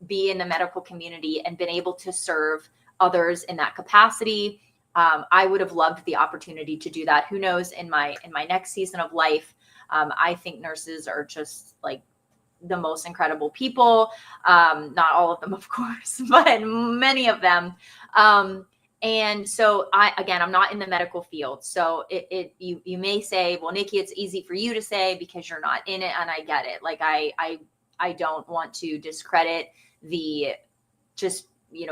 be in the medical community and been able to serve others in that capacity, I would have loved the opportunity to do that. Who knows, in my next season of life, I think nurses are just like the most incredible people. Not all of them, of course, but many of them. And so I'm not in the medical field. So you may say, well, Nikki, it's easy for you to say because you're not in it. And I get it. Like, I don't want to discredit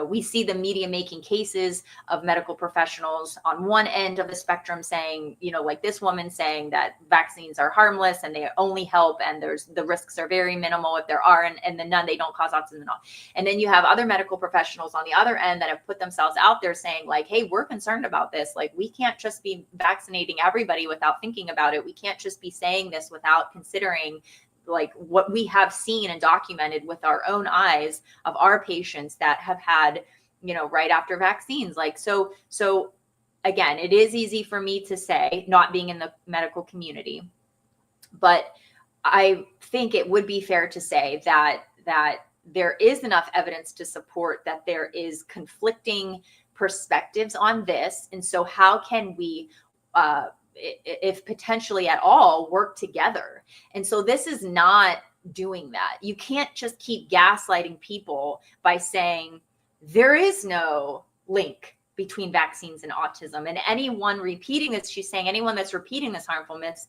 we see the media making cases of medical professionals on one end of the spectrum saying, like this woman saying that vaccines are harmless and they only help, and the risks are very minimal if there are, and then none, they don't cause autism at all. And then you have other medical professionals on the other end that have put themselves out there saying, like, hey, we're concerned about this. Like, we can't just be vaccinating everybody without thinking about it. We can't just be saying this without considering like what we have seen and documented with our own eyes of our patients that have had, right after vaccines. Like, so again, it is easy for me to say, not being in the medical community, but I think it would be fair to say that there is enough evidence to support that there is conflicting perspectives on this. And so how can we, if potentially at all, work together? And so this is not doing that. You can't just keep gaslighting people by saying there is no link between vaccines and autism. And anyone repeating this, she's saying anyone that's repeating this harmful myth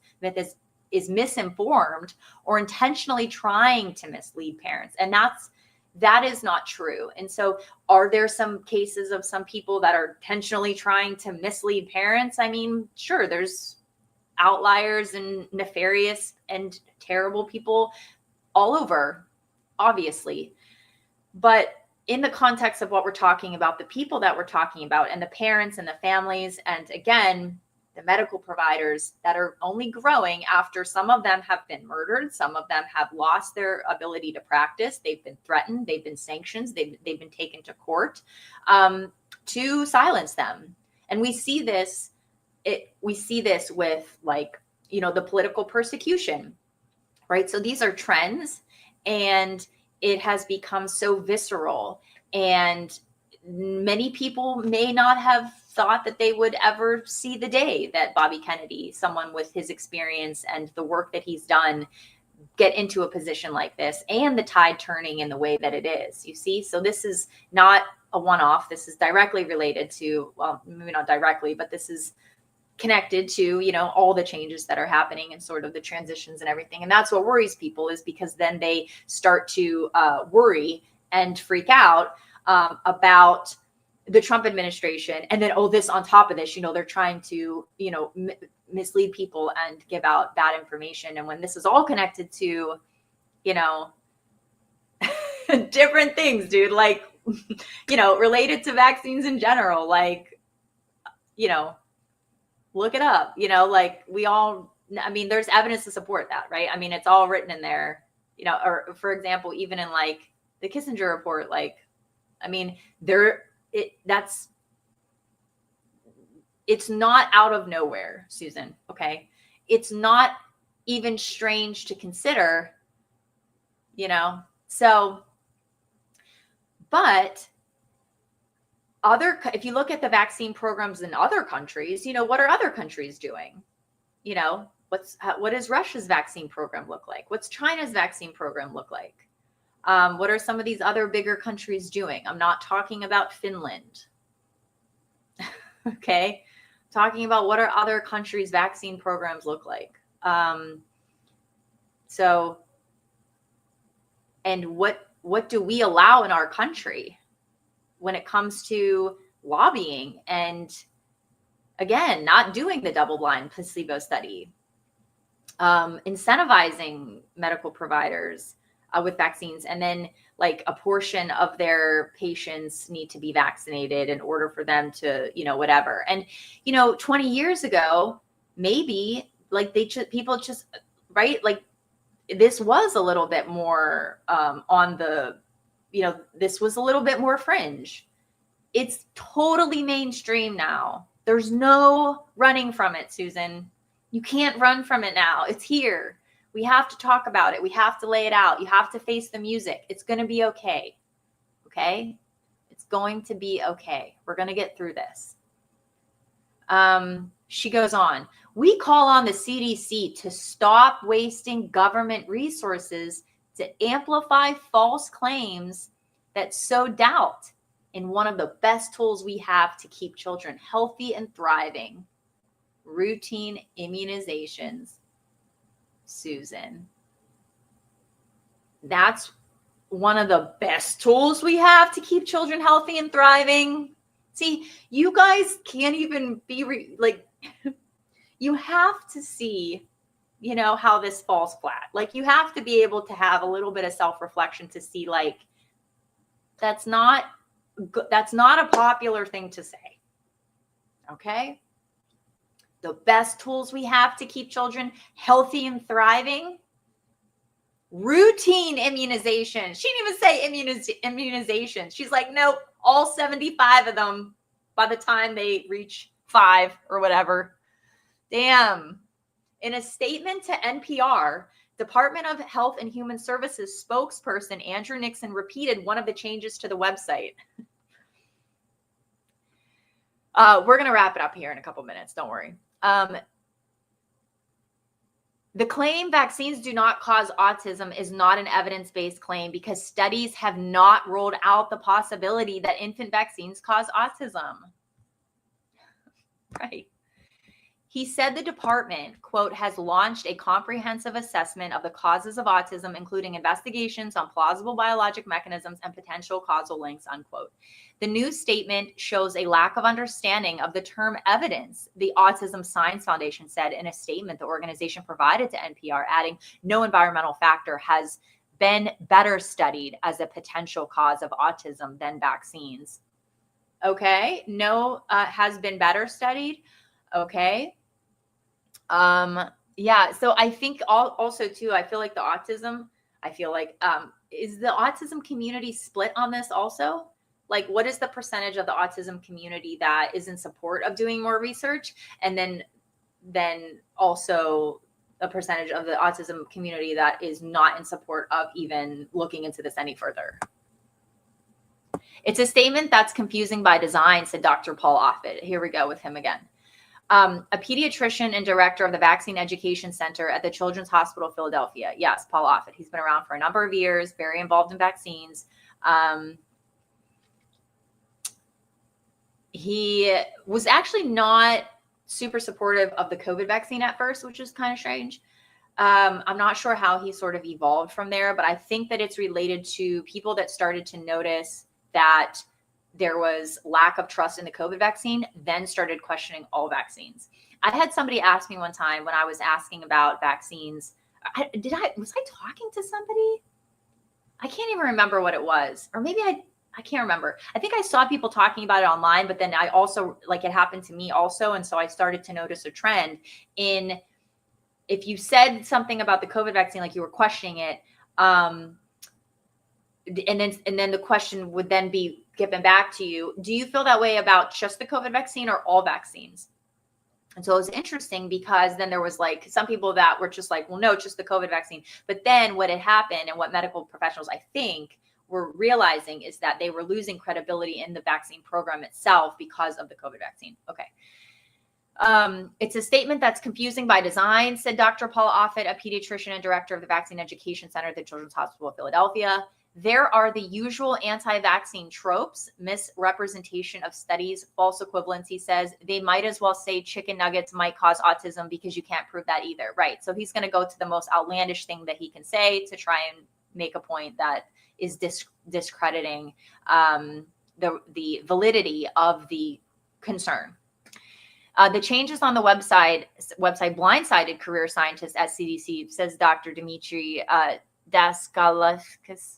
is misinformed or intentionally trying to mislead parents. And that is not true. And so are there some cases of some people that are intentionally trying to mislead parents? I mean, sure, there's outliers and nefarious and terrible people all over, obviously. But in the context of what we're talking about, the people that we're talking about, and the parents and the families, and again, the medical providers that are only growing after some of them have been murdered. Some of them have lost their ability to practice. They've been threatened. They've been sanctioned. They've been taken to court to silence them. And we see this with like, the political persecution, right? So these are trends, and it has become so visceral, and many people may not have thought that they would ever see the day that Bobby Kennedy, someone with his experience and the work that he's done, get into a position like this, and the tide turning in the way that it is, you see? So this is not a one-off. This is directly related to, well, maybe not directly, but this is connected to, all the changes that are happening and sort of the transitions and everything. And that's what worries people, is because then they start to worry and freak out about the Trump administration. And then, this on top of this, they're trying to, mislead people and give out bad information. And when this is all connected to, different things, dude, like, related to vaccines in general, like, look it up, like we all, there's evidence to support that, right? It's all written in there, or for example, even in like the Kissinger report, like, it's not out of nowhere, Susan. Okay. It's not even strange to consider, so, but if you look at the vaccine programs in other countries, what are other countries doing? What does Russia's vaccine program look like? What's China's vaccine program look like? What are some of these other bigger countries doing? I'm not talking about Finland. Okay. Talking about what are other countries' vaccine programs look like. So, and what do we allow in our country when it comes to lobbying and, again, not doing the double-blind placebo study, incentivizing medical providers with vaccines, and then like a portion of their patients need to be vaccinated in order for them to, whatever. And, 20 years ago, maybe like people just, right? Like this was a little bit more on the, this was a little bit more fringe. It's totally mainstream now. There's no running from it, Susan. You can't run from it now. It's here. We have to talk about it. We have to lay it out. You have to face the music. It's going to be okay. Okay? It's going to be okay. We're going to get through this. She goes on. We call on the CDC to stop wasting government resources to amplify false claims that sow doubt in one of the best tools we have to keep children healthy and thriving: routine immunizations. Susan, that's one of the best tools we have to keep children healthy and thriving. See, you guys can't even be you have to see, how this falls flat. Like, you have to be able to have a little bit of self-reflection to see, like, that's not a popular thing to say. Okay? The best tools we have to keep children healthy and thriving: routine immunization. She didn't even say immunization. She's like, nope, all 75 of them by the time they reach 5 or whatever. Damn. In a statement to NPR, Department of Health and Human Services spokesperson Andrew Nixon repeated one of the changes to the website. We're going to wrap it up here in a couple minutes. Don't worry. The claim vaccines do not cause autism is not an evidence-based claim because studies have not ruled out the possibility that infant vaccines cause autism. Right. He said the department, quote, has launched a comprehensive assessment of the causes of autism, including investigations on plausible biologic mechanisms and potential causal links, unquote. The new statement shows a lack of understanding of the term evidence, the Autism Science Foundation said in a statement the organization provided to NPR, adding, no environmental factor has been better studied as a potential cause of autism than vaccines. Okay, no has been better studied. Okay. Yeah. So I think also too, I feel like is the autism community split on this also? Like, what is the percentage of the autism community that is in support of doing more research? And then also a percentage of the autism community that is not in support of even looking into this any further. It's a statement that's confusing by design, said Dr. Paul Offit. Here we go with him again. A pediatrician and director of the Vaccine Education Center at the Children's Hospital of Philadelphia. Yes, Paul Offit. He's been around for a number of years, very involved in vaccines. He was actually not super supportive of the COVID vaccine at first, which is kind of strange. I'm not sure how he sort of evolved from there, but I think that it's related to people that started to notice that there was lack of trust in the COVID vaccine, then started questioning all vaccines. I had somebody ask me one time when I was asking about vaccines, was I talking to somebody? I can't even remember what it was. Or maybe I can't remember. I think I saw people talking about it online, but then I also, like, it happened to me also. And so I started to notice a trend in, if you said something about the COVID vaccine, like you were questioning it, and then the question would then be given back to you. Do you feel that way about just the COVID vaccine or all vaccines? And so it was interesting because then there was like some people that were just like, well, no, just the COVID vaccine. But then what had happened and what medical professionals, I think, were realizing is that they were losing credibility in the vaccine program itself because of the COVID vaccine. Okay. It's a statement that's confusing by design, said Dr. Paul Offit, a pediatrician and director of the Vaccine Education Center at the Children's Hospital of Philadelphia. There are the usual anti-vaccine tropes, misrepresentation of studies, false equivalence. He says they might as well say chicken nuggets might cause autism because you can't prove that either. Right. So he's going to go to the most outlandish thing that he can say to try and make a point that is discrediting the validity of the concern. The changes on the website blindsided career scientists at CDC, says Dr. Dmitry Daskalakis.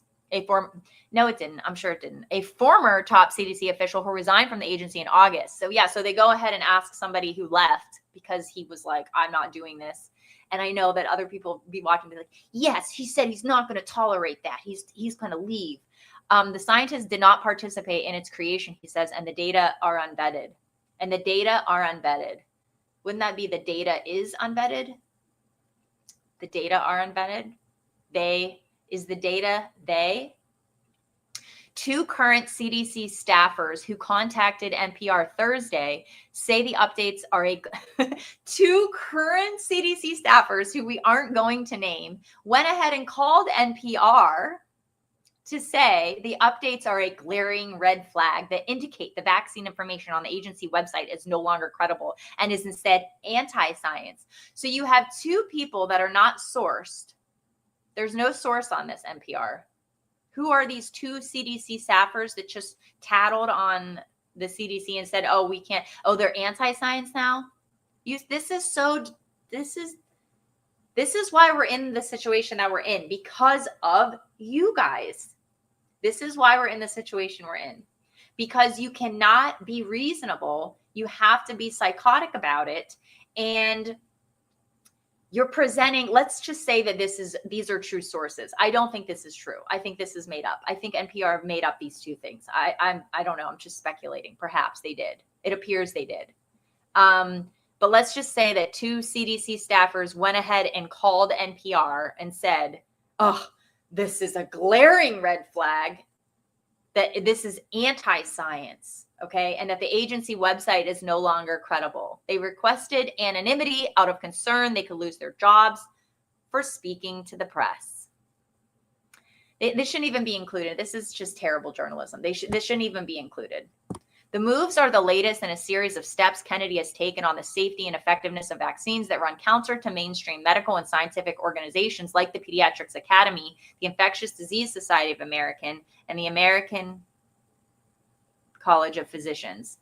No, it didn't. I'm sure it didn't. A former top CDC official who resigned from the agency in August. So yeah, so they go ahead and ask somebody who left because he was like, I'm not doing this. And I know that other people be watching, be like, yes, he said he's not going to tolerate that. He's going to leave. The scientists did not participate in its creation, he says, and the data are unvetted. And the data are unvetted. Wouldn't that be the data is unvetted? The data are unvetted. Is the data they? Two current CDC staffers who contacted NPR Thursday say the updates are two current CDC staffers who we aren't going to name went ahead and called NPR to say the updates are a glaring red flag that indicate the vaccine information on the agency website is no longer credible and is instead anti-science. So you have two people that are not sourced. There's no source on this, NPR. Who are these two CDC staffers that just tattled on the CDC and said, oh, we can't, oh, they're anti-science now? This is why we're in the situation that we're in, because of you guys. This is why we're in the situation we're in, because you cannot be reasonable. You have to be psychotic about it. And you're presenting, let's just say that these are true sources. I don't think this is true. I think this is made up. I think NPR made up these two things. I don't know. I'm just speculating. Perhaps they did. It appears they did. But let's just say that two CDC staffers went ahead and called NPR and said, oh, this is a glaring red flag, that this is anti-science. Okay, and that the agency website is no longer credible. They requested anonymity out of concern they could lose their jobs for speaking to the press. This shouldn't even be included. This is just terrible journalism. This shouldn't even be included. The moves are the latest in a series of steps Kennedy has taken on the safety and effectiveness of vaccines that run counter to mainstream medical and scientific organizations like the Pediatrics Academy, the Infectious Disease Society of America, and the American College of Physicians.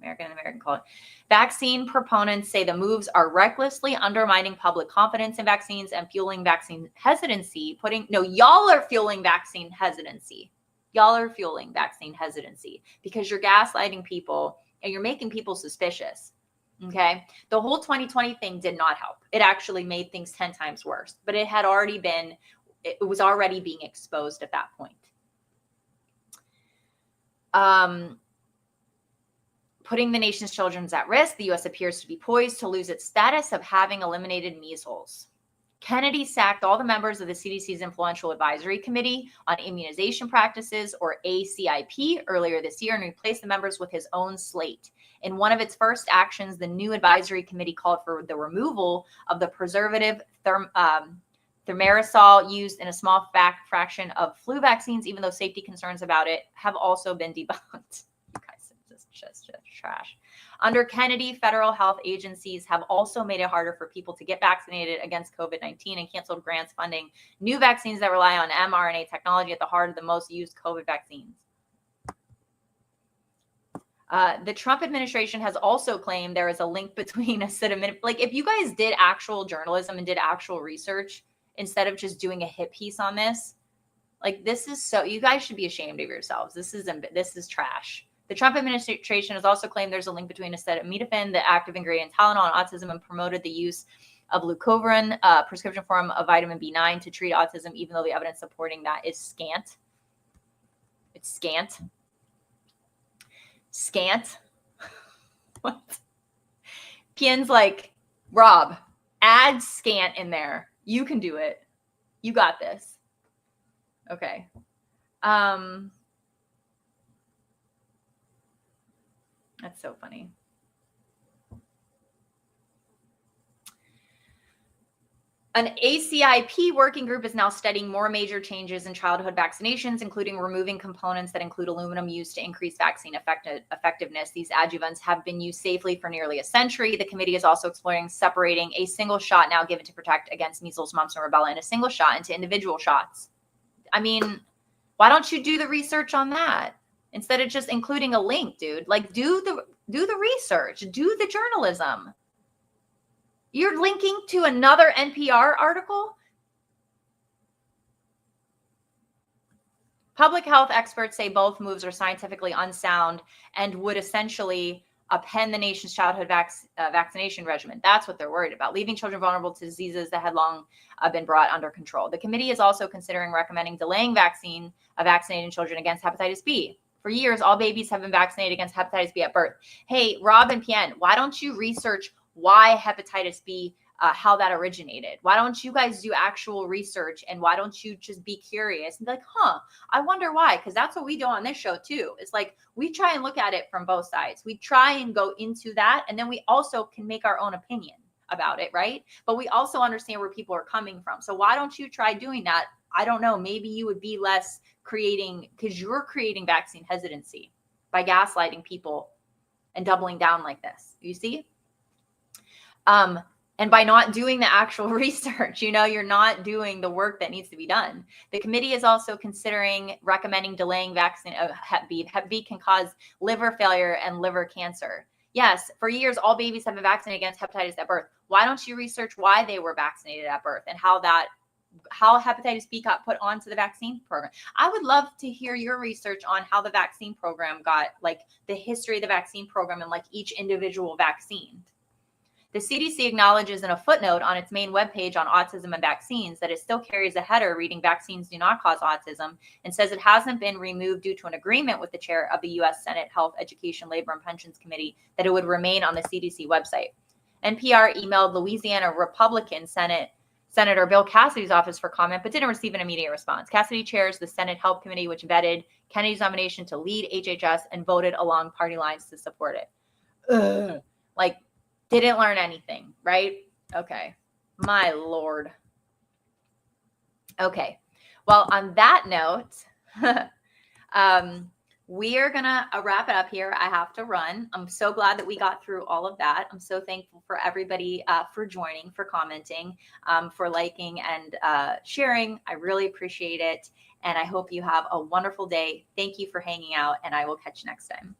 American College. Vaccine proponents say the moves are recklessly undermining public confidence in vaccines and fueling vaccine hesitancy. Y'all are fueling vaccine hesitancy. Y'all are fueling vaccine hesitancy because you're gaslighting people and you're making people suspicious. Okay. The whole 2020 thing did not help. It actually made things 10 times worse, but it was already being exposed at that point. Putting the nation's children at risk, the U.S. appears to be poised to lose its status of having eliminated measles. Kennedy sacked all the members of the CDC's Influential Advisory Committee on Immunization Practices, or ACIP, earlier this year and replaced the members with his own slate. In one of its first actions, the new advisory committee called for the removal of the preservative thimerosal used in a small fraction of flu vaccines, even though safety concerns about it have also been debunked. You guys are just trash. Under Kennedy, federal health agencies have also made it harder for people to get vaccinated against COVID-19 and canceled grants funding new vaccines that rely on mRNA technology at the heart of the most used COVID vaccines. The Trump administration has also claimed there is a link between acetaminophen. Like, if you guys did actual journalism and did actual research instead of just doing a hit piece on this, like, this is so, you guys should be ashamed of yourselves. This is trash. The Trump administration has also claimed there's a link between acetaminophen, the active ingredient Tylenol, and autism, and promoted the use of leucovorin, a prescription form of vitamin B9, to treat autism, even though the evidence supporting that is scant. It's scant. Scant. What? Pien's like, Rob, add scant in there. You can do it. You got this. Okay. That's so funny. An ACIP working group is now studying more major changes in childhood vaccinations, including removing components that include aluminum used to increase vaccine effectiveness. These adjuvants have been used safely for nearly a century. The committee is also exploring separating a single shot now given to protect against measles, mumps, and rubella, and a single shot into individual shots. I mean, why don't you do the research on that instead of just including a link, dude? Like, do the research, do the journalism. You're linking to another NPR article? Public health experts say both moves are scientifically unsound and would essentially append the nation's childhood vaccination regimen. That's what they're worried about, leaving children vulnerable to diseases that had long been brought under control. The committee is also considering recommending delaying vaccinating children against hepatitis B. For years, all babies have been vaccinated against hepatitis B at birth. Hey, Rob and Pien, why don't you research why hepatitis B, how that originated? Why don't you guys do actual research, and why don't you just be curious and be like, I wonder why? Because that's what we do on this show too. It's like, we try and look at it from both sides. We try and go into that, and then we also can make our own opinion about it, right? But we also understand where people are coming from. So why don't you try doing that? I don't know. Maybe you would be less creating, because you're creating vaccine hesitancy by gaslighting people and doubling down like this. You see? And by not doing the actual research, you're not doing the work that needs to be done. The committee is also considering recommending delaying vaccine of Hep B. Hep B can cause liver failure and liver cancer. Yes, for years, all babies have been vaccinated against hepatitis at birth. Why don't you research why they were vaccinated at birth and how hepatitis B got put onto the vaccine program? I would love to hear your research on how the vaccine program got, like, the history of the vaccine program and like each individual vaccine. The CDC acknowledges in a footnote on its main webpage on autism and vaccines that it still carries a header reading vaccines do not cause autism, and says it hasn't been removed due to an agreement with the chair of the U.S. Senate Health, Education, Labor, and Pensions Committee that it would remain on the CDC website. NPR emailed Louisiana Republican Senator Bill Cassidy's office for comment, but didn't receive an immediate response. Cassidy chairs the Senate Health Committee, which vetted Kennedy's nomination to lead HHS and voted along party lines to support it. Like, didn't learn anything, right? Okay. My Lord. Okay. Well, on that note, we are going to wrap it up here. I have to run. I'm so glad that we got through all of that. I'm so thankful for everybody for joining, for commenting, for liking and sharing. I really appreciate it. And I hope you have a wonderful day. Thank you for hanging out, and I will catch you next time.